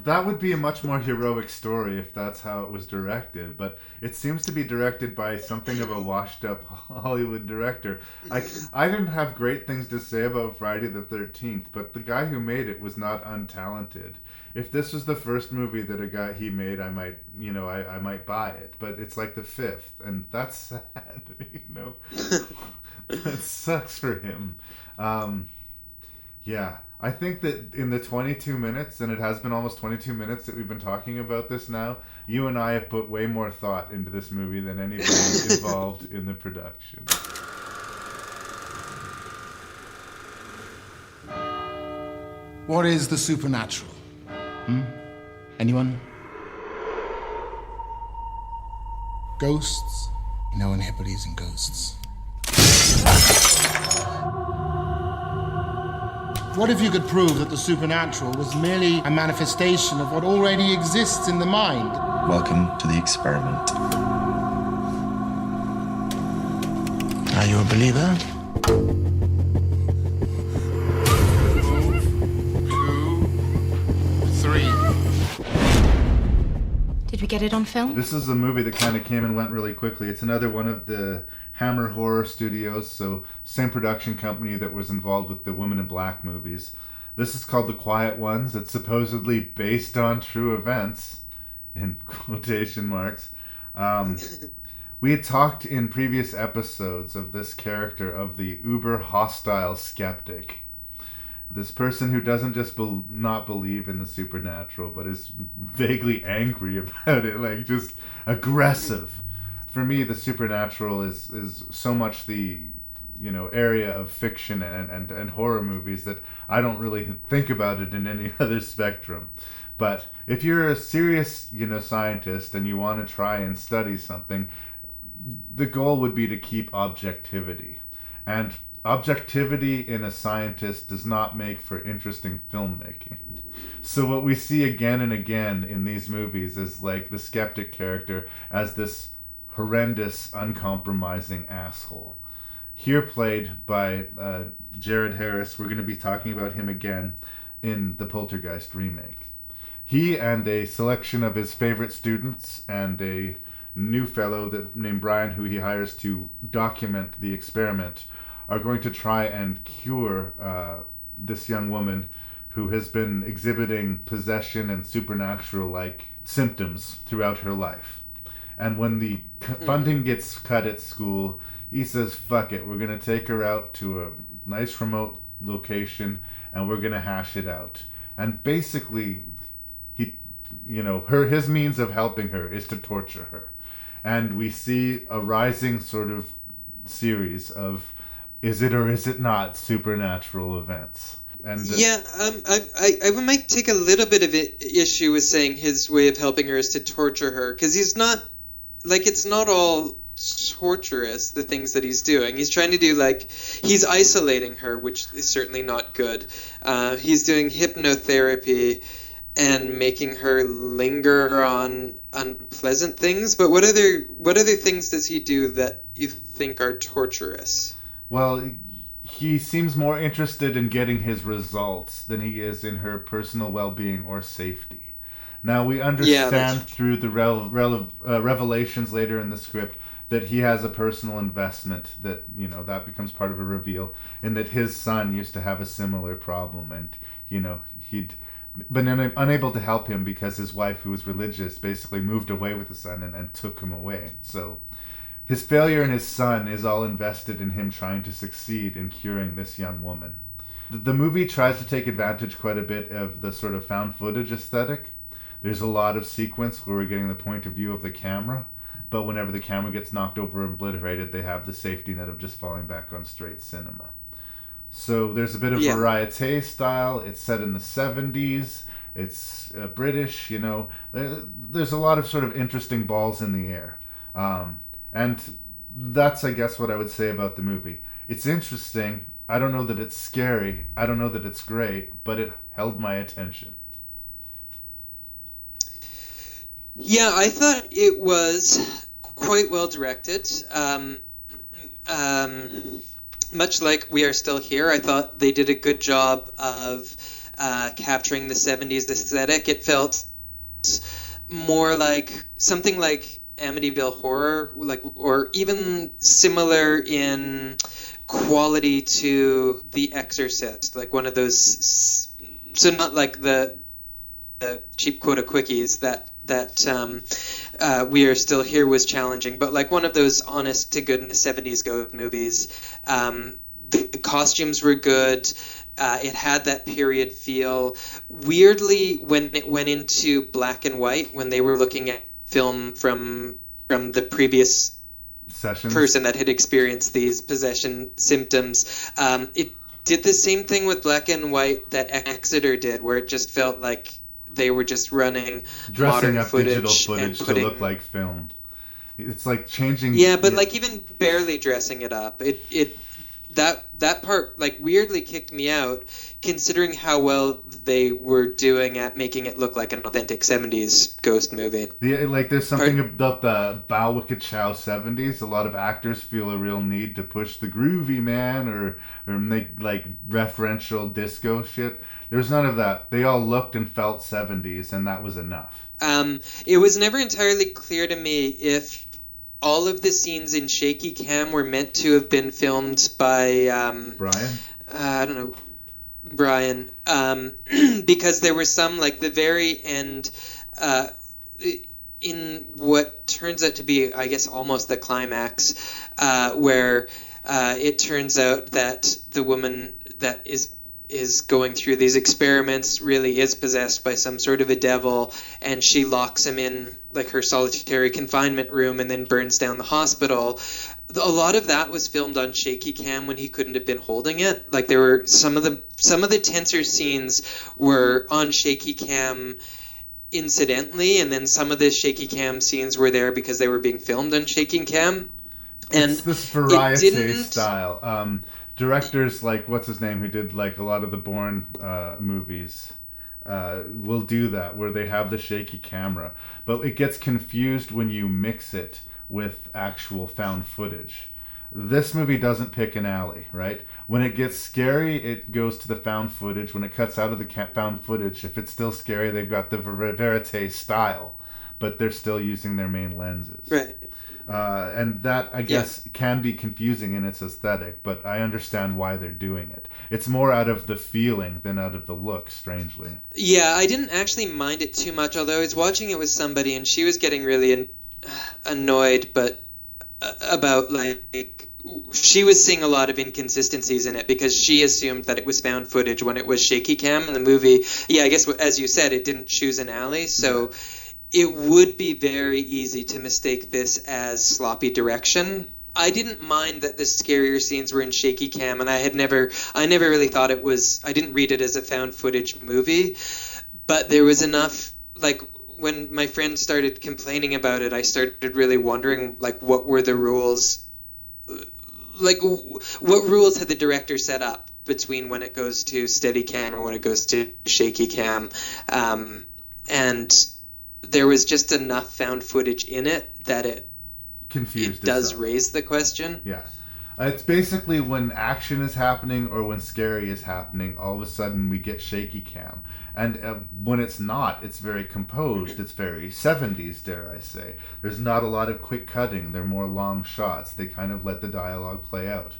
That would be a much more heroic story if that's how it was directed, but it seems to be directed by something of a washed-up Hollywood director. I didn't have great things to say about Friday the 13th, but the guy who made it was not untalented. If this was the first movie that he made, I might, I might buy it, but it's like the 5th, and that's sad, That sucks for him. Yeah. I think that in the 22 minutes, and it has been almost 22 minutes that we've been talking about this now, you and I have put way more thought into this movie than anybody involved in the production. What is the supernatural? Anyone? Ghosts? No one here believes in ghosts. What if you could prove that the supernatural was merely a manifestation of what already exists in the mind? Welcome to the experiment. Are you a believer? 2, 3. Did we get it on film? This is a movie that kind of came and went really quickly. It's another one of the Hammer Horror Studios, so same production company that was involved with the Woman in Black movies. This is called The Quiet Ones. It's supposedly based on true events, in quotation marks. We had talked in previous episodes of this character, of the uber hostile skeptic, this person who doesn't just not believe in the supernatural, but is vaguely angry about it, like just aggressive. For me, the supernatural is so much the area of fiction and horror movies that I don't really think about it in any other spectrum. But if you're a serious scientist and you want to try and study something, the goal would be to keep objectivity. And objectivity in a scientist does not make for interesting filmmaking. So what we see again and again in these movies is like the skeptic character as this horrendous, uncompromising asshole. Here played by Jared Harris. We're going to be talking about him again in the Poltergeist remake. He and a selection of his favorite students and a new fellow named Brian, who he hires to document the experiment, are going to try and cure this young woman who has been exhibiting possession and supernatural-like symptoms throughout her life. And when the funding gets cut at school, he says, fuck it, we're going to take her out to a nice remote location and we're going to hash it out. And basically, his means of helping her is to torture her. And we see a rising sort of series of is it or is it not supernatural events. And I might take a little bit of issue with saying his way of helping her is to torture her, because he's not, like, it's not all torturous, the things that he's doing. He's trying to do, like, he's isolating her, which is certainly not good. He's doing hypnotherapy and making her linger on unpleasant things. But what other things does he do that you think are torturous? Well, he seems more interested in getting his results than he is in her personal well-being or safety. Now, we understand through the revelations later in the script that he has a personal investment, that that becomes part of a reveal, and that his son used to have a similar problem, and he'd been unable to help him because his wife, who was religious, basically moved away with the son and took him away. So his failure in his son is all invested in him trying to succeed in curing this young woman. The movie tries to take advantage quite a bit of the sort of found footage aesthetic. There's a lot of sequence where we're getting the point of view of the camera, but whenever the camera gets knocked over or obliterated, they have the safety net of just falling back on straight cinema. So there's a bit of variete style. It's set in the 70s. It's British, There's a lot of sort of interesting balls in the air. And that's, I guess, what I would say about the movie. It's interesting. I don't know that it's scary. I don't know that it's great, but it held my attention. Yeah, I thought it was quite well directed. Much like We Are Still Here, I thought they did a good job of capturing the 70s aesthetic. It felt more like something like Amityville Horror, or even similar in quality to The Exorcist, like one of those. So not like the cheap quota quickies that We Are Still Here was challenging, but like one of those honest to goodness 70s ghost movies. The costumes were good. It had that period feel. Weirdly, when it went into black and white, when they were looking at film from the previous person that had experienced these possession symptoms, it did the same thing with black and white that Exeter did, where it just felt like they were just dressing up digital footage to look like film. It's like changing. Yeah, but like even barely dressing it up, that part like weirdly kicked me out, considering how well they were doing at making it look like an authentic 70s ghost movie. Yeah, like there's something about the Bow Wicked Chow 70s. A lot of actors feel a real need to push the groovy, man, or make like referential disco shit. There's none of that. They all looked and felt 70s, and that was enough. It was never entirely clear to me if all of the scenes in shaky cam were meant to have been filmed by Brian? I don't know, Brian, because there were some, like the very end, in what turns out to be, I guess, almost the climax, where it turns out that the woman that is is going through these experiments really is possessed by some sort of a devil, and she locks him in like her solitary confinement room and then burns down the hospital. A lot of that was filmed on shaky cam when he couldn't have been holding it. Like there were some of the tenser scenes were on shaky cam incidentally, and then some of the shaky cam scenes were there because they were being filmed on shaky cam. And it's this variety style. Directors like what's his name who did like a lot of the Bourne movies will do that, where they have the shaky camera, but it gets confused when you mix it with actual found footage. This movie doesn't pick an alley, right? When it gets scary, it goes to the found footage. When it cuts out of the found footage, if it's still scary, they've got the verite style, but they're still using their main lenses. Right. And that, I guess, can be confusing in its aesthetic, but I understand why they're doing it. It's more out of the feeling than out of the look, strangely. Yeah, I didn't actually mind it too much, although I was watching it with somebody and she was getting really annoyed, but about like she was seeing a lot of inconsistencies in it because she assumed that it was found footage when it was shaky cam in the movie. Yeah, I guess as you said, it didn't choose an alley, so it would be very easy to mistake this as sloppy direction. I didn't mind that the scarier scenes were in shaky cam, and I never really thought it was, I didn't read it as a found footage movie, but there was enough, like, when my friend started complaining about it, I started really wondering, like, what were the rules? Like, what rules had the director set up between when it goes to steady cam or when it goes to shaky cam? And there was just enough found footage in it that it does raise the question. Yeah. It's basically when action is happening or when scary is happening, all of a sudden we get shaky cam. And when it's not, it's very composed. It's very 70s, dare I say. There's not a lot of quick cutting. They're more long shots. They kind of let the dialogue play out.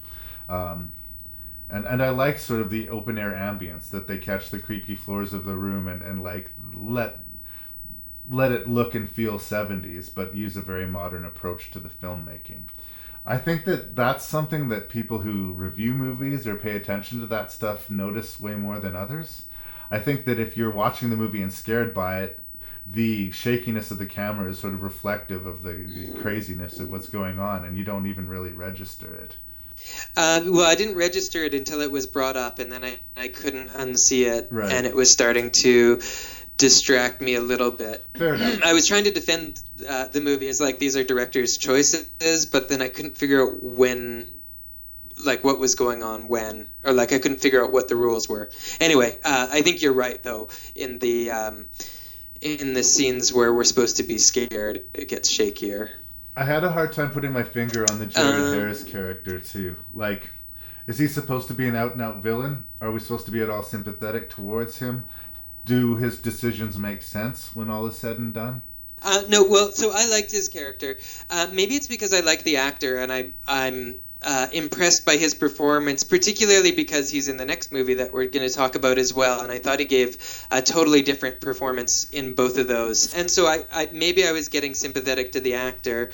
And I like sort of the open air ambience, that they catch the creaky floors of the room and like let it look and feel 70s, but use a very modern approach to the filmmaking. I think that that's something that people who review movies or pay attention to that stuff notice way more than others. I think that if you're watching the movie and scared by it, the shakiness of the camera is sort of reflective of the craziness of what's going on, and you don't even really register it. Well, I didn't register it until it was brought up, and then I couldn't unsee it, right. And it was starting to distract me a little bit. Fair enough. I was trying to defend the movie as like these are directors' choices, but then I couldn't figure out when, like what was going on when, or like I couldn't figure out what the rules were. Anyway, I think you're right though. In the scenes where we're supposed to be scared, it gets shakier. I had a hard time putting my finger on the Jared Harris character too. Like, is he supposed to be an out-and-out villain? Are we supposed to be at all sympathetic towards him? Do his decisions make sense when all is said and done? No, well, so I liked his character. Maybe it's because I like the actor, and I'm impressed by his performance, particularly because he's in the next movie that we're going to talk about as well, and I thought he gave a totally different performance in both of those. And so I maybe I was getting sympathetic to the actor.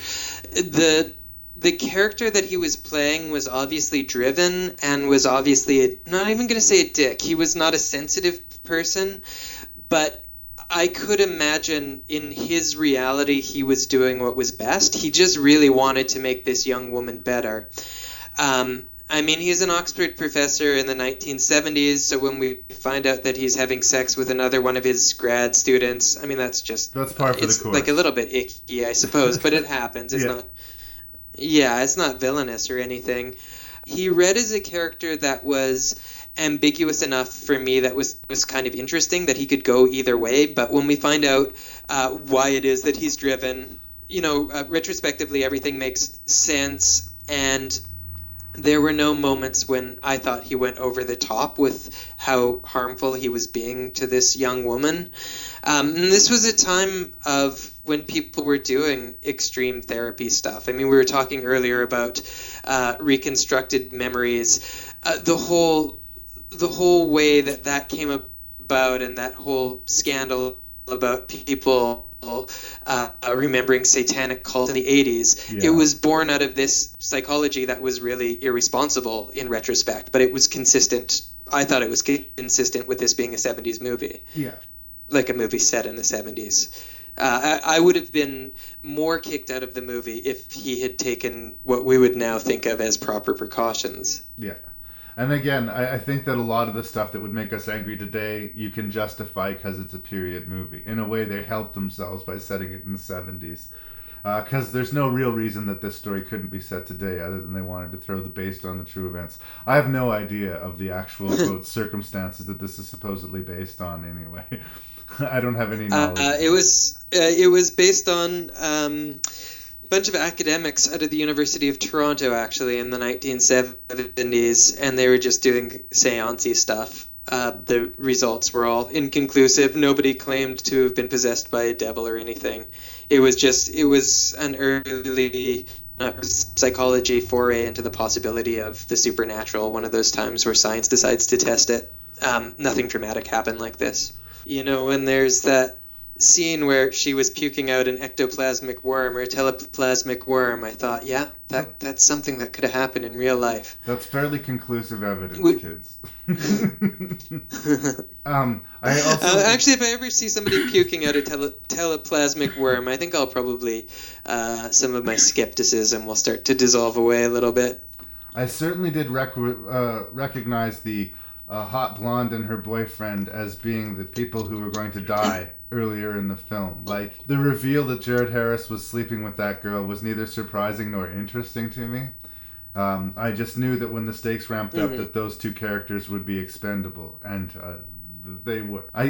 The character that he was playing was obviously driven and was obviously, not even going to say a dick. He was not a sensitive person, but I could imagine in his reality he was doing what was best. He just really wanted to make this young woman better. I mean, he's an Oxford professor in the 1970s, so when we find out that he's having sex with another one of his grad students, I mean, that's par for the course. Like a little bit icky, I suppose, but it happens. It's not... Yeah, it's not villainous or anything. He read as a character that was ambiguous enough for me that was kind of interesting, that he could go either way. But when we find out why it is that he's driven, retrospectively, everything makes sense. And there were no moments when I thought he went over the top with how harmful he was being to this young woman. And this was a time of when people were doing extreme therapy stuff. I mean, we were talking earlier about reconstructed memories. The whole way that came about, and that whole scandal about people remembering satanic cults in the 80s, it was born out of this psychology that was really irresponsible in retrospect, but it was consistent I thought it was consistent with this being a 70s movie. Yeah. Like a movie set in the 70s. I would have been more kicked out of the movie if he had taken what we would now think of as proper precautions. Yeah. And again, I think that a lot of the stuff that would make us angry today, you can justify because it's a period movie. In a way, they helped themselves by setting it in the 70s. Because there's no real reason that this story couldn't be set today other than they wanted to throw the based on the true events. I have no idea of the actual quote, circumstances that this is supposedly based on anyway. I don't have any knowledge. It was based on a bunch of academics out of the University of Toronto, actually, in the 1970s, and they were just doing seance-y stuff. The results were all inconclusive. Nobody claimed to have been possessed by a devil or anything. It was an early psychology foray into the possibility of the supernatural, one of those times where science decides to test it. Nothing dramatic happened like this. You know, when there's that scene where she was puking out an ectoplasmic worm or a teleplasmic worm, I thought, yeah, that's something that could have happened in real life. That's fairly conclusive evidence, kids. I also actually, if I ever see somebody puking out a teleplasmic worm, I think I'll probably some of my skepticism will start to dissolve away a little bit. I certainly did recognize the hot blonde and her boyfriend as being the people who were going to die earlier in the film. Like, the reveal that Jared Harris was sleeping with that girl was neither surprising nor interesting to me. I just knew that when the stakes ramped up that those two characters would be expendable, and they were. I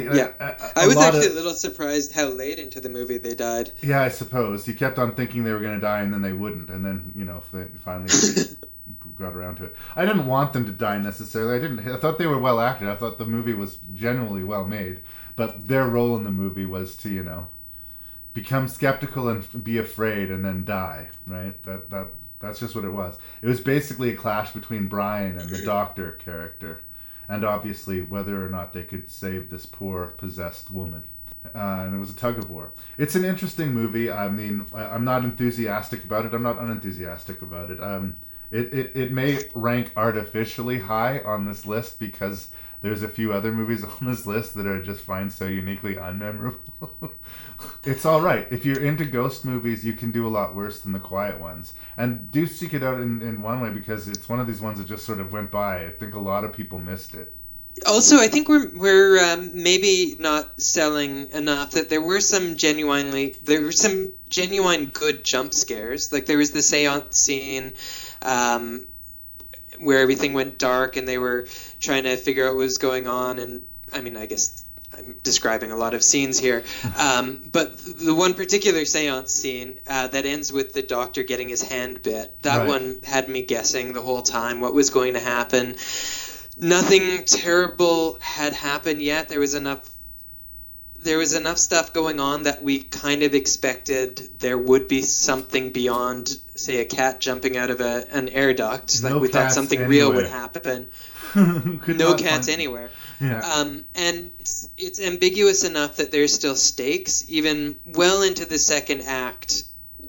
was actually a little surprised how late into the movie they died. Yeah, I suppose. He kept on thinking they were going to die and then they wouldn't, and then, you know, they finally got around to it. I didn't want them to die necessarily. I thought they were well acted. I thought the movie was generally well made, but their role in the movie was to, you know, become skeptical and be afraid and then die, right? That's just what it was. It was basically a clash between Brian and the doctor character, and obviously whether or not they could save this poor possessed woman. And it was a tug of war. It's an interesting movie. I mean, I'm not enthusiastic about it. I'm not unenthusiastic about it. It may rank artificially high on this list because there's a few other movies on this list that I just find so uniquely unmemorable. It's all right. If you're into ghost movies, you can do a lot worse than the quiet ones. And do seek it out in one way because it's one of these ones that just sort of went by. I think a lot of people missed it. Also, I think we're maybe not selling enough that there were some genuine good jump scares. Like there was the seance scene where everything went dark and they were trying to figure out what was going on. And I mean, I guess I'm describing a lot of scenes here. But the one particular seance scene that ends with the doctor getting his hand bit, that one had me guessing the whole time what was going to happen. Nothing terrible had happened yet. There was enough stuff going on that we kind of expected there would be something beyond, say, a cat jumping out of an air duct. Like we thought something real would happen. No cats anywhere. Yeah. And it's ambiguous enough that there's still stakes. Even well into the second act,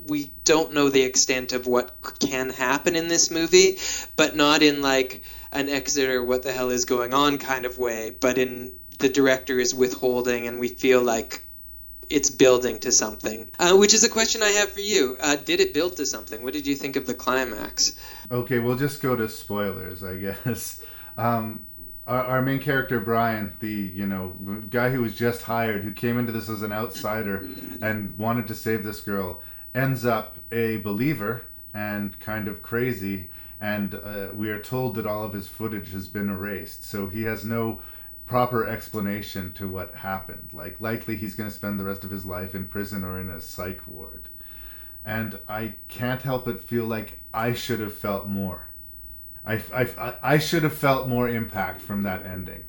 we don't know the extent of what can happen in this movie, but not in like an Exeter what the hell is going on kind of way, but in the director is withholding and we feel like it's building to something, which is a question I have for you. Did it build to something? What did you think of the climax? Okay, we'll just go to spoilers, I guess. Our main character, Brian, the guy who was just hired, who came into this as an outsider and wanted to save this girl, ends up a believer and kind of crazy, and we are told that all of his footage has been erased, so he has no proper explanation to what happened. Like, likely he's going to spend the rest of his life in prison or in a psych ward. And I can't help but feel like I should have felt more. I should have felt more impact from that ending.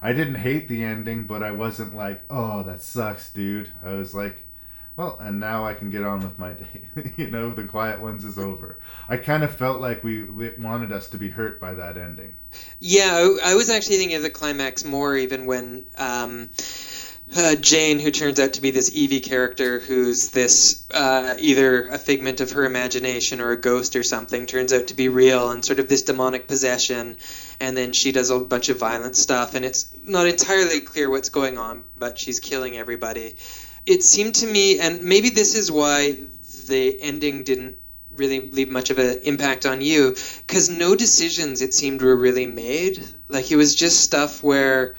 I didn't hate the ending, but I wasn't like, oh, that sucks, dude. I was like, well, and now I can get on with my day. The quiet ones is over. I kind of felt like we wanted us to be hurt by that ending. Yeah, I was actually thinking of the climax more even when Jane, who turns out to be this Evie character who's this either a figment of her imagination or a ghost or something, turns out to be real and sort of this demonic possession, and then she does a bunch of violent stuff, and it's not entirely clear what's going on, but she's killing everybody. It seemed to me, and maybe this is why the ending didn't really leave much of an impact on you, because no decisions, it seemed, were really made. Like, it was just stuff where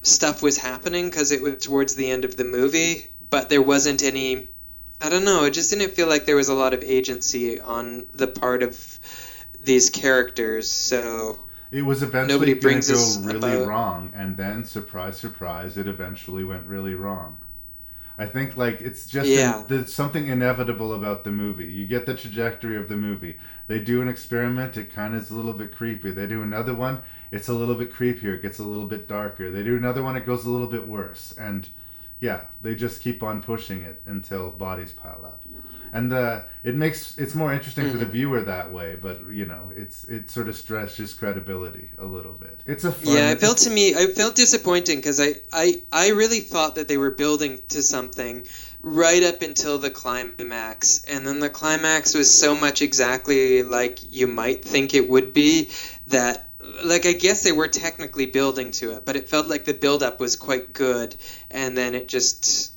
stuff was happening because it was towards the end of the movie, but there wasn't any, I don't know, it just didn't feel like there was a lot of agency on the part of these characters, so it was eventually nobody going brings to us go really about... wrong, and then, surprise, surprise, it eventually went really wrong. I think, like, it's just there's something inevitable about the movie. You get the trajectory of the movie. They do an experiment, it kind of is a little bit creepy. They do another one, it's a little bit creepier, it gets a little bit darker. They do another one, it goes a little bit worse. And, yeah, they just keep on pushing it until bodies pile up. And it's more interesting for the viewer that way, but, you know, it sort of stretches credibility a little bit. It's a fun... Yeah, it felt disappointing because I really thought that they were building to something right up until the climax, and then the climax was so much exactly like you might think it would be that, like, I guess they were technically building to it, but it felt like the build-up was quite good, and then it just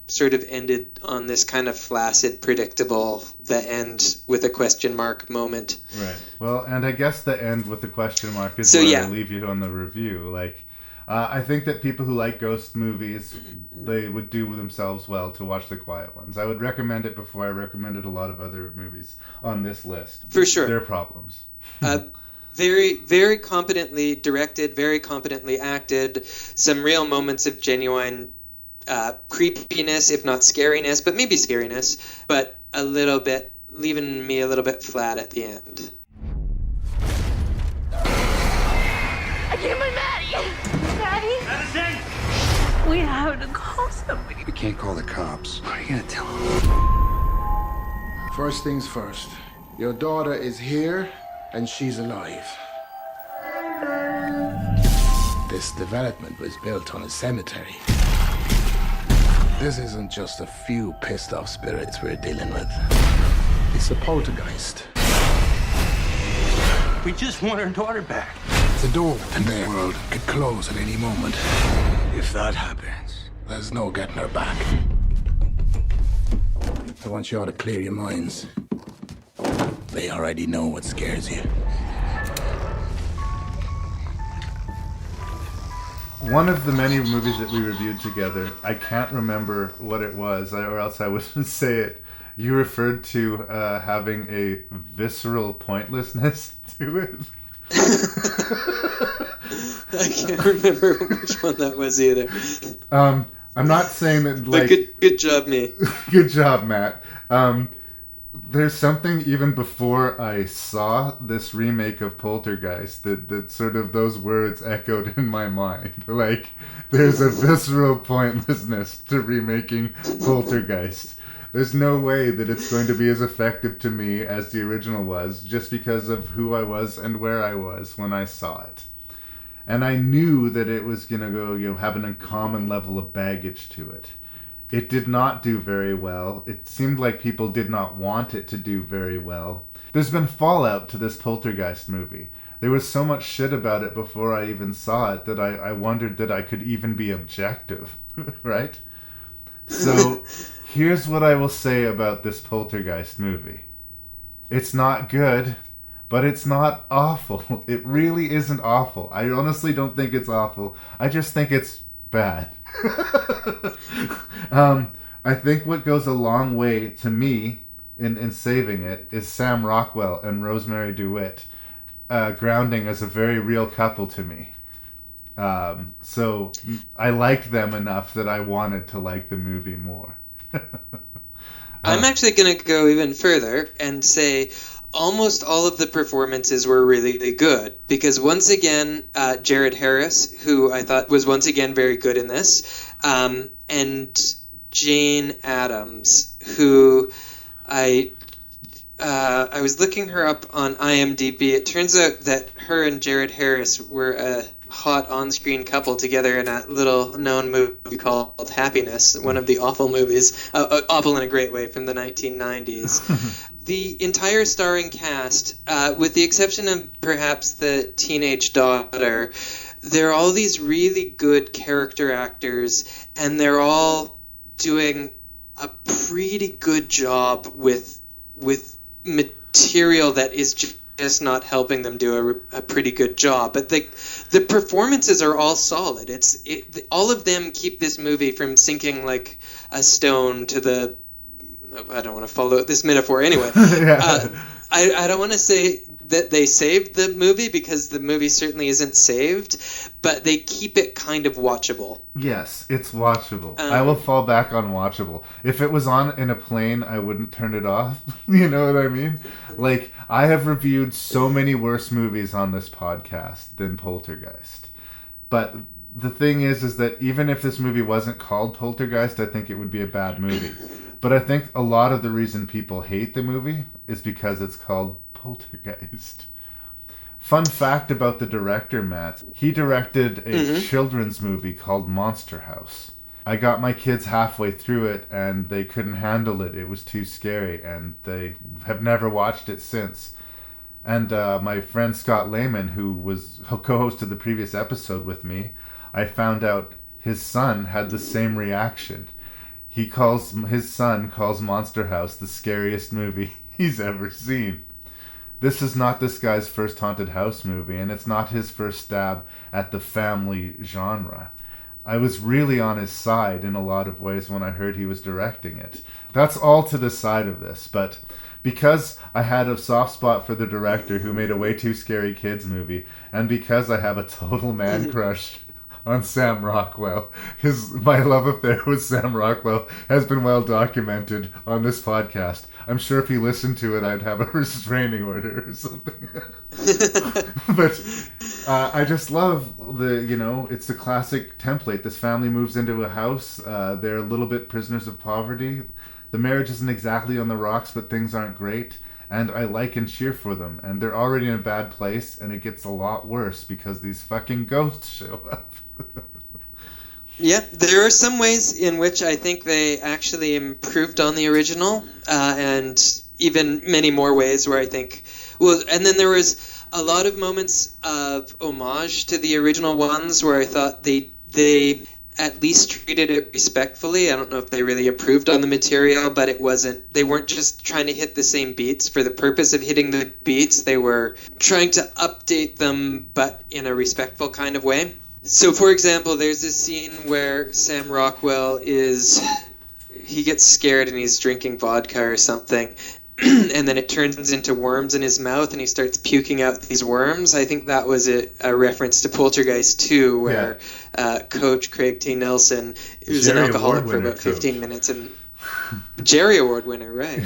sort of ended on this kind of flaccid, predictable, the end with a question mark moment. Right. Well, and I guess the end with the question mark is where I leave you on the review. Like, I think that people who like ghost movies, they would do themselves well to watch The Quiet Ones. I would recommend it before I recommended a lot of other movies on this list. For sure. Their problems. Very, very competently directed, very competently acted, some real moments of genuine creepiness, if not scariness, but maybe scariness, but a little bit, leaving me a little bit flat at the end. I get my Maddie! Maddie? Madison! We have to call somebody. We can't call the cops. What are you gonna tell them? First things first. Your daughter is here, and she's alive. This development was built on a cemetery. This isn't just a few pissed-off spirits we're dealing with. It's a poltergeist. We just want our daughter back. The door in their world could close at any moment. If that happens, there's no getting her back. I want you all to clear your minds. They already know what scares you. One of the many movies that we reviewed together, I can't remember what it was, or else I wouldn't say it. You referred to having a visceral pointlessness to it. I can't remember which one that was either. I'm not saying that, like... But good job, me. Good job, Matt. There's something even before I saw this remake of Poltergeist that sort of those words echoed in my mind. Like, there's a visceral pointlessness to remaking Poltergeist. There's no way that it's going to be as effective to me as the original was, just because of who I was and where I was when I saw it. And I knew that it was going to go, have an uncommon level of baggage to it. It did not do very well. It seemed like people did not want it to do very well. There's been fallout to this Poltergeist movie. There was so much shit about it before I even saw it that I wondered that I could even be objective, right? So, here's what I will say about this Poltergeist movie. It's not good, but it's not awful. It really isn't awful. I honestly don't think it's awful. I just think it's bad. I think what goes a long way to me in saving it is Sam Rockwell and Rosemary DeWitt grounding as a very real couple to me. So I liked them enough that I wanted to like the movie more. I'm actually going to go even further and say almost all of the performances were really, really good. Because once again, Jared Harris, who I thought was once again very good in this, and Jane Addams, who I was looking her up on IMDb. It turns out that her and Jared Harris were a hot on-screen couple together in a little known movie called Happiness, one of the awful movies, awful in a great way, from the 1990s. The entire starring cast, with the exception of perhaps the teenage daughter, they're all these really good character actors, and they're all doing a pretty good job with material that is just not helping them do a pretty good job. But the performances are all solid. All of them keep this movie from sinking like a stone to the... I don't want to follow this metaphor anyway. Yeah. I don't want to say that they saved the movie, because the movie certainly isn't saved, but they keep it kind of watchable. Yes, it's watchable. I will fall back on watchable. If it was on in a plane, I wouldn't turn it off. You know what I mean? Like, I have reviewed so many worse movies on this podcast than Poltergeist. But the thing is that even if this movie wasn't called Poltergeist, I think it would be a bad movie. But I think a lot of the reason people hate the movie is because it's called Poltergeist. Fun fact about the director, Matt. He directed a children's movie called Monster House. I got my kids halfway through it and they couldn't handle it. It was too scary, and they have never watched it since. And my friend Scott Lehman, who co-hosted the previous episode with me, I found out his son had the same reaction. His son calls Monster House the scariest movie he's ever seen. This is not this guy's first haunted house movie, and it's not his first stab at the family genre. I was really on his side in a lot of ways when I heard he was directing it. That's all to the side of this, but because I had a soft spot for the director who made a way too scary kids movie, and because I have a total man crush on Sam Rockwell. My love affair with Sam Rockwell has been well documented on this podcast. I'm sure if he listened to it, I'd have a restraining order or something. But I just love it's the classic template. This family moves into a house. They're a little bit prisoners of poverty. The marriage isn't exactly on the rocks, but things aren't great. And I like and cheer for them. And they're already in a bad place, and it gets a lot worse because these fucking ghosts show up. Yeah, there are some ways in which I think they actually improved on the original, and even many more ways where I think... and then there was a lot of moments of homage to the original ones where I thought they at least treated it respectfully. I don't know if they really improved on the material, but they weren't just trying to hit the same beats for the purpose of hitting the beats. They were trying to update them, but in a respectful kind of way. So, for example, there's this scene where Sam Rockwell he gets scared and he's drinking vodka or something, and then it turns into worms in his mouth and he starts puking out these worms. I think that was a reference to Poltergeist 2, where Coach Craig T. Nelson, who's an alcoholic for about 15 minutes, and Jerry Award winner, right?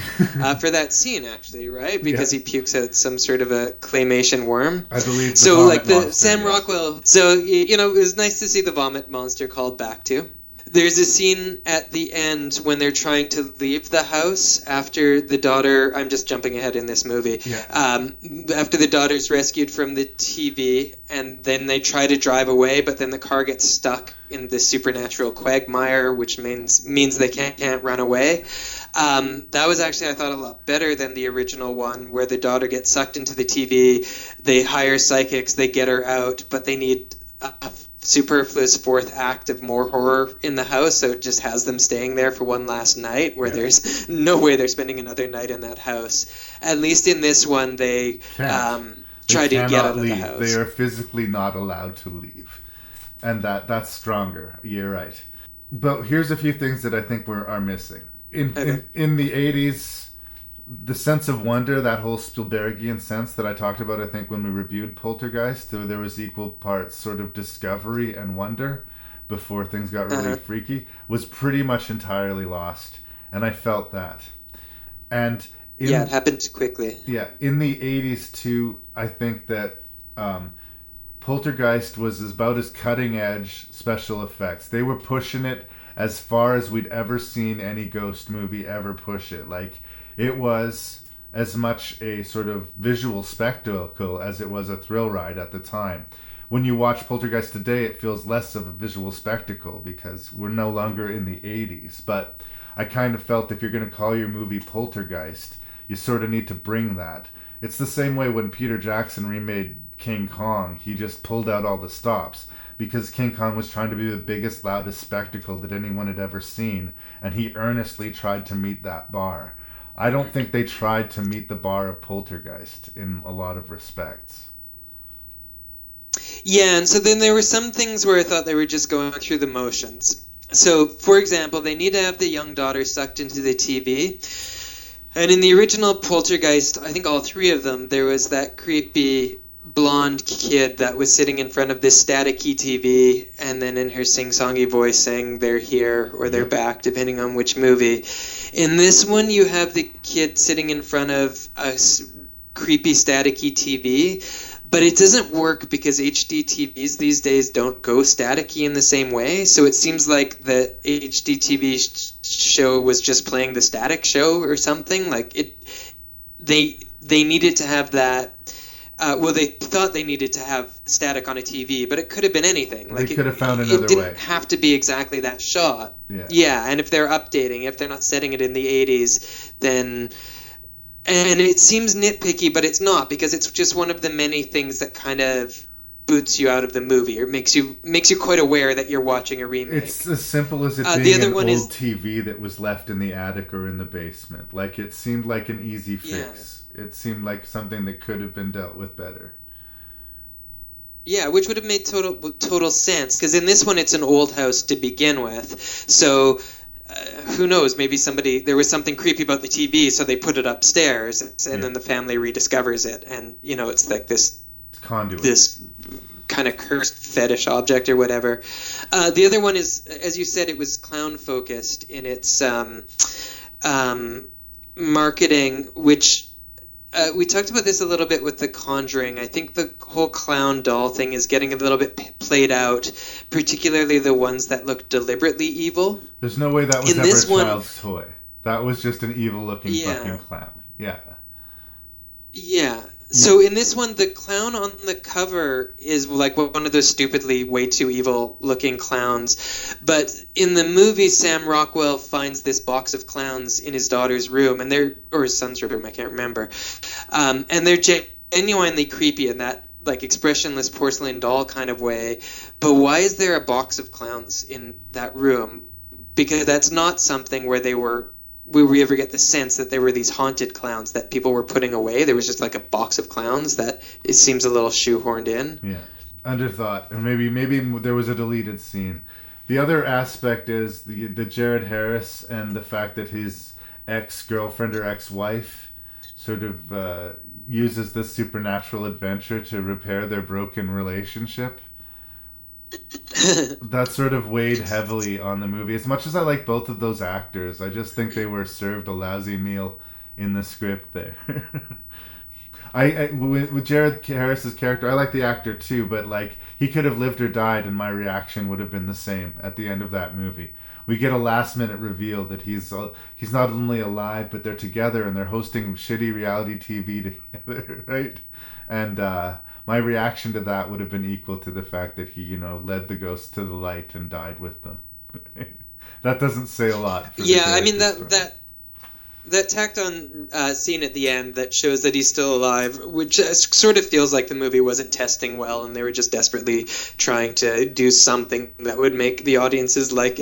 For that scene, actually, right? Because he pukes out some sort of a claymation worm. I believe. So, like the Sam Rockwell. So it was nice to see the vomit monster called back to. There's a scene at the end when they're trying to leave the house after the daughter... I'm just jumping ahead in this movie. Yeah. After the daughter's rescued from the TV, and then they try to drive away, but then the car gets stuck in the supernatural quagmire, which means they can't run away. That was actually, I thought, a lot better than the original one, where the daughter gets sucked into the TV, they hire psychics, they get her out, but they need a superfluous fourth act of more horror in the house, so it just has them staying there for one last night, where there's no way they're spending another night in that house. At least in this one, they try to get out of the house. They are physically not allowed to leave, and that's stronger. You're right. But here's a few things that I think are missing. In the 80s, the sense of wonder, that whole Spielbergian sense that I talked about, I think, when we reviewed Poltergeist, there was equal parts sort of discovery and wonder before things got really freaky, was pretty much entirely lost. And I felt that. And it happened quickly. Yeah, in the 80s, too, I think that Poltergeist was about as cutting-edge special effects. They were pushing it as far as we'd ever seen any ghost movie ever push it. Like, it was as much a sort of visual spectacle as it was a thrill ride at the time. when you watch Poltergeist today, it feels less of a visual spectacle because we're no longer in the 80s. But I kind of felt if you're going to call your movie Poltergeist, you sort of need to bring that. It's the same way when Peter Jackson remade King Kong. He just pulled out all the stops because King Kong was trying to be the biggest, loudest spectacle that anyone had ever seen, and he earnestly tried to meet that bar. I don't think they tried to meet the bar of Poltergeist in a lot of respects. Yeah, and so then there were some things where I thought they were just going through the motions. So, for example, they need to have the young daughter sucked into the TV. And in the original Poltergeist, I think all three of them, there was that creepy blonde kid that was sitting in front of this staticky TV, and then in her sing-songy voice saying they're here or they're back, depending on which movie. In this one, you have the kid sitting in front of a creepy staticky TV, but it doesn't work because HD TVs these days don't go staticky in the same way. So it seems like the HD TV show was just playing the static show or something. Like they needed to have that. They thought they needed to have static on a TV, but it could have been anything. Like they could have found another way. It didn't have to be exactly that shot. Yeah, and if they're updating, if they're not setting it in the 80s, then... And it seems nitpicky, but it's not, because it's just one of the many things that kind of boots you out of the movie, or makes you quite aware that you're watching a remake. It's as simple as it being an old TV that was left in the attic or in the basement. Like, it seemed like an easy fix. Yeah. It seemed like something that could have been dealt with better. Yeah, which would have made total sense, because in this one it's an old house to begin with. So who knows, maybe there was something creepy about the TV, so they put it upstairs, and then the family rediscovers it, and it's like this conduit, this kind of cursed fetish object or whatever. The other one is, as you said, it was clown focused in its marketing, which we talked about this a little bit with The Conjuring. I think the whole clown doll thing is getting a little bit played out, particularly the ones that look deliberately evil. There's no way that was ever a child's toy. That was just an evil-looking fucking clown. Yeah. Yeah. So in this one, the clown on the cover is like one of those stupidly way too evil-looking clowns. But in the movie, Sam Rockwell finds this box of clowns in his daughter's room, or his son's room, I can't remember. And they're genuinely creepy in that like expressionless porcelain doll kind of way. But why is there a box of clowns in that room? Because that's not something where we ever get the sense that there were these haunted clowns that people were putting away. There was just like a box of clowns that it seems a little shoehorned in. Yeah, underthought, or maybe there was a deleted scene. The other aspect is the Jared Harris and the fact that his ex-girlfriend or ex-wife sort of uses this supernatural adventure to repair their broken relationship. That sort of weighed heavily on the movie. As much as I like both of those actors, I just think they were served a lousy meal in the script there. With Jared Harris's character, I like the actor too, but like he could have lived or died, and my reaction would have been the same at the end of that movie. We get a last-minute reveal that he's not only alive, but they're together and they're hosting shitty reality TV together, right? And my reaction to that would have been equal to the fact that he, led the ghosts to the light and died with them. That doesn't say a lot. I mean that tacked on scene at the end that shows that he's still alive, which sort of feels like the movie wasn't testing well, and they were just desperately trying to do something that would make the audiences dislike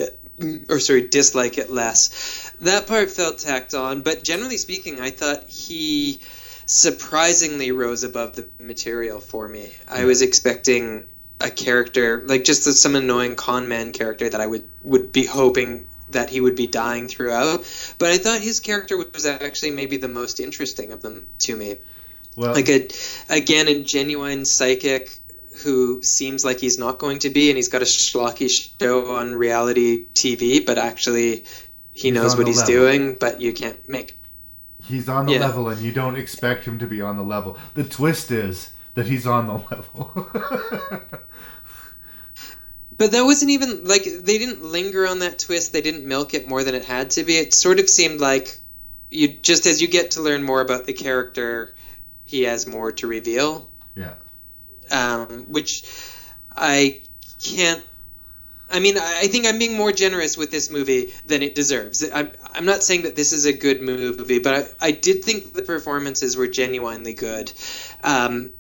it less. That part felt tacked on, but generally speaking, I thought he surprisingly rose above the material for me. I was expecting a character, like just some annoying con man character that I would be hoping that he would be dying throughout. But I thought his character was actually maybe the most interesting of them to me. Well, like a genuine psychic who seems like he's not going to be, and he's got a schlocky show on reality TV, but actually he knows what he's doing, but you can't make... He's on the level, and you don't expect him to be on the level. The twist is that he's on the level. But that wasn't even, like, they didn't linger on that twist. They didn't milk it more than it had to be. It sort of seemed like, just as you get to learn more about the character, he has more to reveal. Yeah. Which I can't. I mean, I think I'm being more generous with this movie than it deserves. I'm not saying that this is a good movie, but I did think the performances were genuinely good, and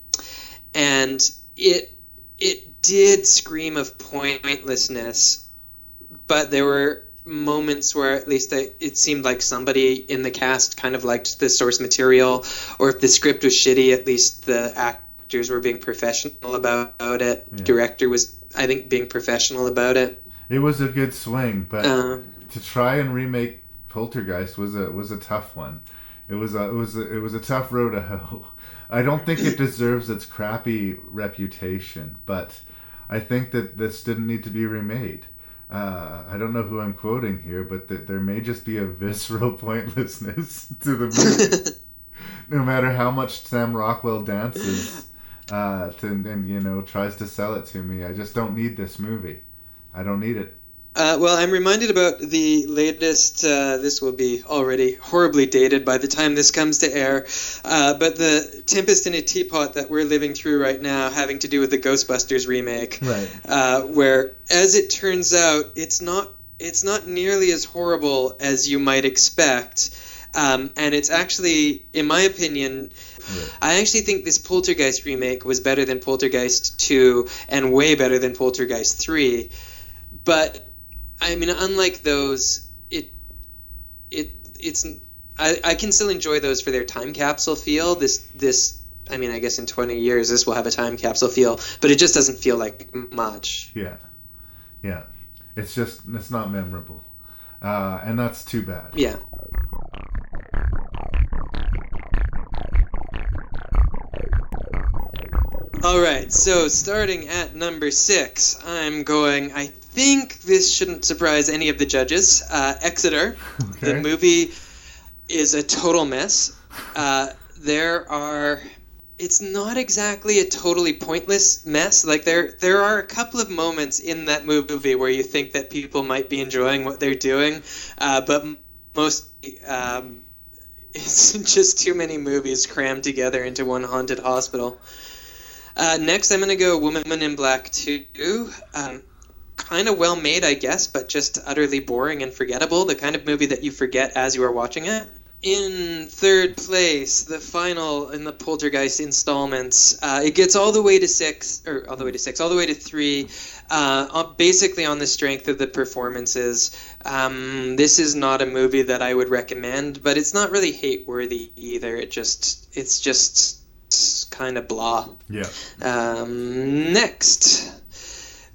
it did scream of pointlessness, but there were moments where at least it seemed like somebody in the cast kind of liked the source material, or if the script was shitty, at least the actors were being professional about it. Yeah. Director was, I think, being professional about it. It was a good swing, but to try and remake Poltergeist was a tough one. It was a tough road to hoe. I don't think it deserves its crappy reputation, but I think that this didn't need to be remade. I don't know who I'm quoting here, but there may just be a visceral pointlessness to the movie. No matter how much Sam Rockwell dances and tries to sell it to me, I just don't need this movie. I don't need it. Well, I'm reminded about the latest, this will be already horribly dated by the time this comes to air, but the Tempest in a Teapot that we're living through right now, having to do with the Ghostbusters remake, right? Where, as it turns out, it's not nearly as horrible as you might expect, and it's actually, in my opinion, I actually think this Poltergeist remake was better than Poltergeist 2 and way better than Poltergeist 3, but I mean, unlike those, I can still enjoy those for their time capsule feel. This I mean, I guess in 20 years this will have a time capsule feel, but it just doesn't feel like much. Yeah. It's not memorable, and that's too bad. Yeah. All right, so starting at number 6, I think this shouldn't surprise any of the judges. Exeter. Okay. The movie is a total mess. It's not exactly a totally pointless mess. Like there are a couple of moments in that movie where you think that people might be enjoying what they're doing, but mostly it's just too many movies crammed together into one haunted hospital. Next, I'm going to go Woman in Black 2. Kind of well made, I guess, but just utterly boring and forgettable. The kind of movie that you forget as you are watching it. In third place, the final in the Poltergeist installments. It gets all the way to 3, basically on the strength of the performances. This is not a movie that I would recommend, but it's not really hate-worthy either. It's just kind of blah. Yeah. Next,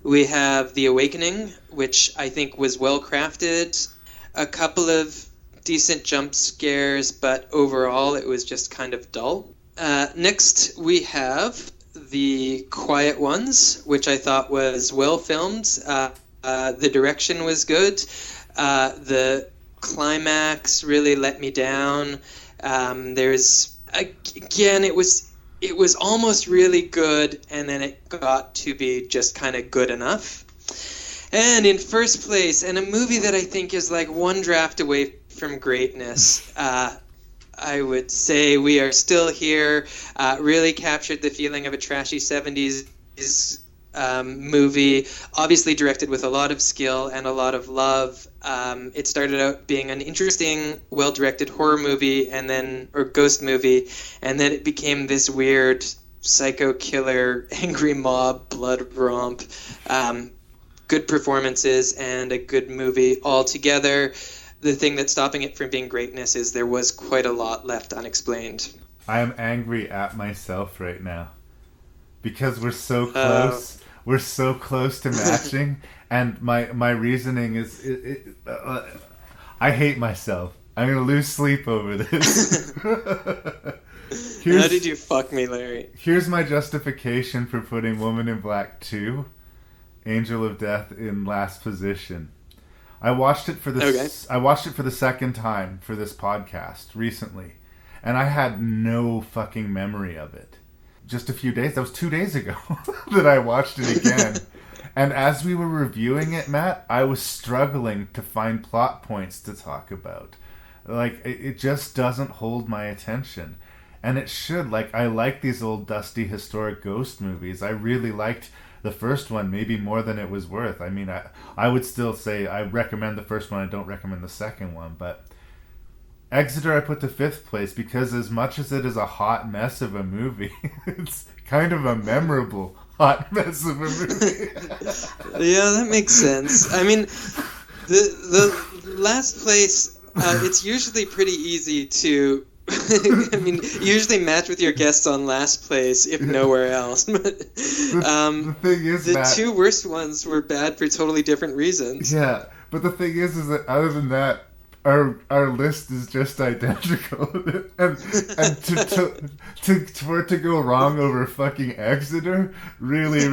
we have The Awakening, which I think was well crafted. A couple of decent jump scares, but overall it was just kind of dull. Next, we have The Quiet Ones, which I thought was well filmed. The direction was good. The climax really let me down. It was almost really good, and then it got to be just kind of good enough. And in first place, and a movie that I think is like one draft away from greatness, I would say We Are Still Here. Really captured the feeling of a trashy 70s movie, obviously directed with a lot of skill and a lot of love. It started out being an interesting, well-directed horror movie or ghost movie, and then it became this weird psycho killer, angry mob, blood romp. Good performances and a good movie altogether. The thing that's stopping it from being greatness is there was quite a lot left unexplained. I am angry at myself right now because we're so close. We're so close to matching, and my reasoning is I hate myself. I'm gonna lose sleep over this. How did you fuck me, Larry? Here's my justification for putting Woman in Black 2, Angel of Death, in last position. I watched it for the second time for this podcast recently, and I had no fucking memory of it. Just a few days. That was 2 days ago that I watched it again. And as we were reviewing it, Matt, I was struggling to find plot points to talk about. Like, it just doesn't hold my attention. And it should. Like, I like these old dusty historic ghost movies. I really liked the first one maybe more than it was worth. I mean, I would still say I recommend the first one. I don't recommend the second one, but Exeter I put to 5th place because as much as it is a hot mess of a movie, it's kind of a memorable hot mess of a movie. Yeah, that makes sense. I mean, the last place, it's usually pretty easy to, I mean, you usually match with your guests on last place, if nowhere else. But the thing is, the Matt, 2 worst ones were bad for totally different reasons. Yeah, but the thing is that other than that, our list is just identical, and for it to go wrong over fucking Exeter really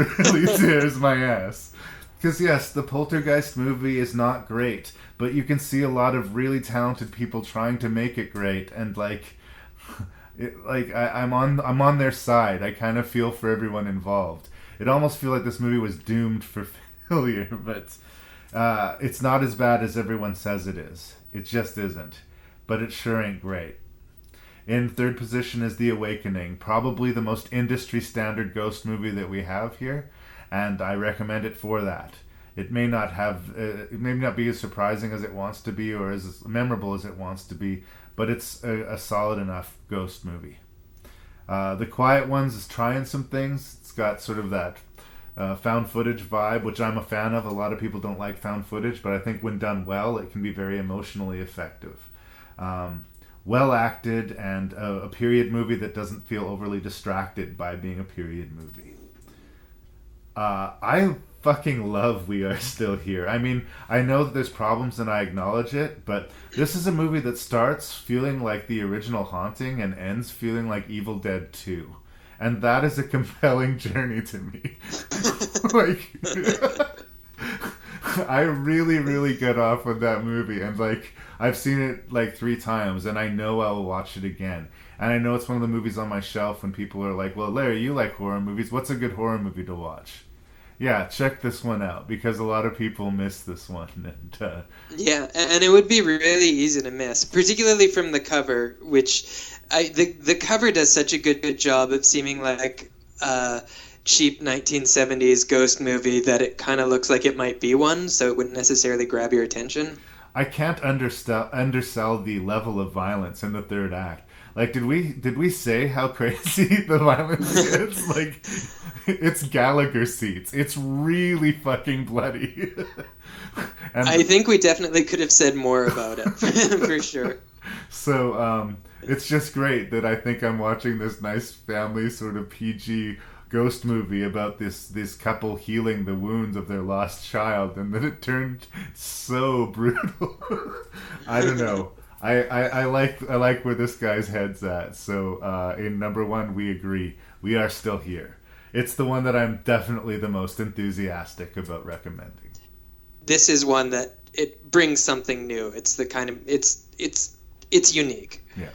tears my ass. Because yes, the Poltergeist movie is not great, but you can see a lot of really talented people trying to make it great, and I'm on their side. I kind of feel for everyone involved. It almost feels like this movie was doomed for failure, but it's not as bad as everyone says it is. It just isn't. But it sure ain't great. In 3rd position is The Awakening, probably the most industry standard ghost movie that we have here, and I recommend it for that. It may not be as surprising as it wants to be or as memorable as it wants to be, but it's a solid enough ghost movie. The Quiet Ones is trying some things. It's got sort of that found footage vibe, which I'm a fan of. A lot of people don't like found footage, but I think when done well, it can be very emotionally effective. Well acted, and a period movie that doesn't feel overly distracted by being a period movie. I fucking love We Are Still Here. I mean, I know that there's problems and I acknowledge it, but this is a movie that starts feeling like the original Haunting and ends feeling like Evil Dead 2. And that is a compelling journey to me. I really, really get off with that movie. And I've seen it 3 times, and I know I will watch it again. And I know it's one of the movies on my shelf when people are like, well, Larry, you like horror movies. What's a good horror movie to watch? Yeah, check this one out, because a lot of people miss this one. And, yeah, and it would be really easy to miss, particularly from the cover, which the cover does such a good job of seeming like a cheap 1970s ghost movie that it kind of looks like it might be one, so it wouldn't necessarily grab your attention. I can't undersell the level of violence in the 3rd act. Did we say how crazy the violence is? It's Gallagher seats. It's really fucking bloody. And I think we definitely could have said more about it, for sure. So, it's just great that I think I'm watching this nice family sort of PG ghost movie about this couple healing the wounds of their lost child, and then it turned so brutal. I don't know. I like where this guy's head's at. So in number 1, we agree. We Are Still Here. It's the one that I'm definitely the most enthusiastic about recommending. This is one that it brings something new. It's the kind of it's unique. Yeah.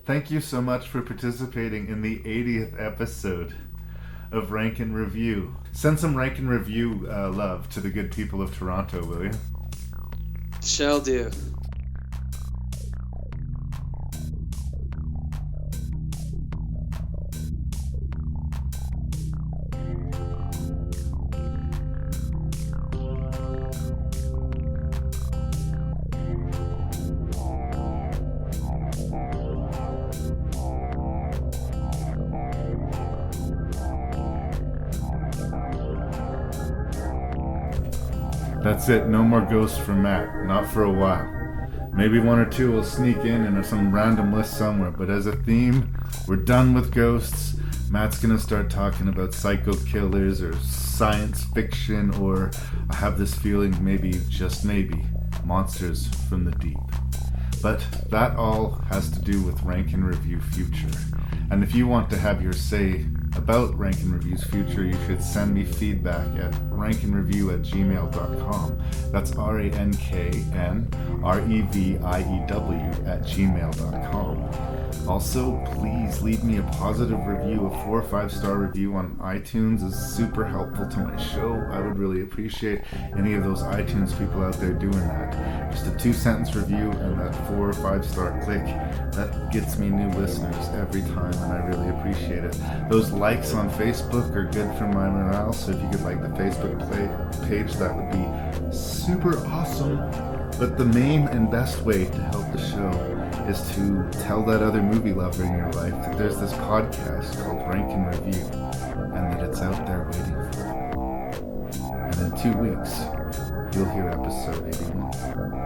Thank you so much for participating in the 80th episode of Rank and Review. Send some Rank and Review love to the good people of Toronto, will you? Shall do. That's it. No more ghosts from Matt. Not for a while. Maybe 1 or 2 will sneak in some random list somewhere, but as a theme, we're done with ghosts. Matt's gonna start talking about psycho killers or science fiction, or I have this feeling maybe, just maybe, monsters from the deep. But that all has to do with Rank and Review Future. And if you want to have your say about Rank and Review's future, you should send me feedback at rankandreview@gmail.com. That's RANKNREVIEW@gmail.com. Also, please leave me a positive review. A 4 or 5-star review on iTunes is super helpful to my show. I would really appreciate any of those iTunes people out there doing that. Just a 2-sentence review and that 4 or 5-star click, that gets me new listeners every time, and I really appreciate it. Those likes on Facebook are good for my morale, so if you could like the Facebook page, that would be super awesome. But the main and best way to help the show is to tell that other movie lover in your life that there's this podcast called Rank and Review, and that it's out there waiting for you. And in 2 weeks, you'll hear episode 81.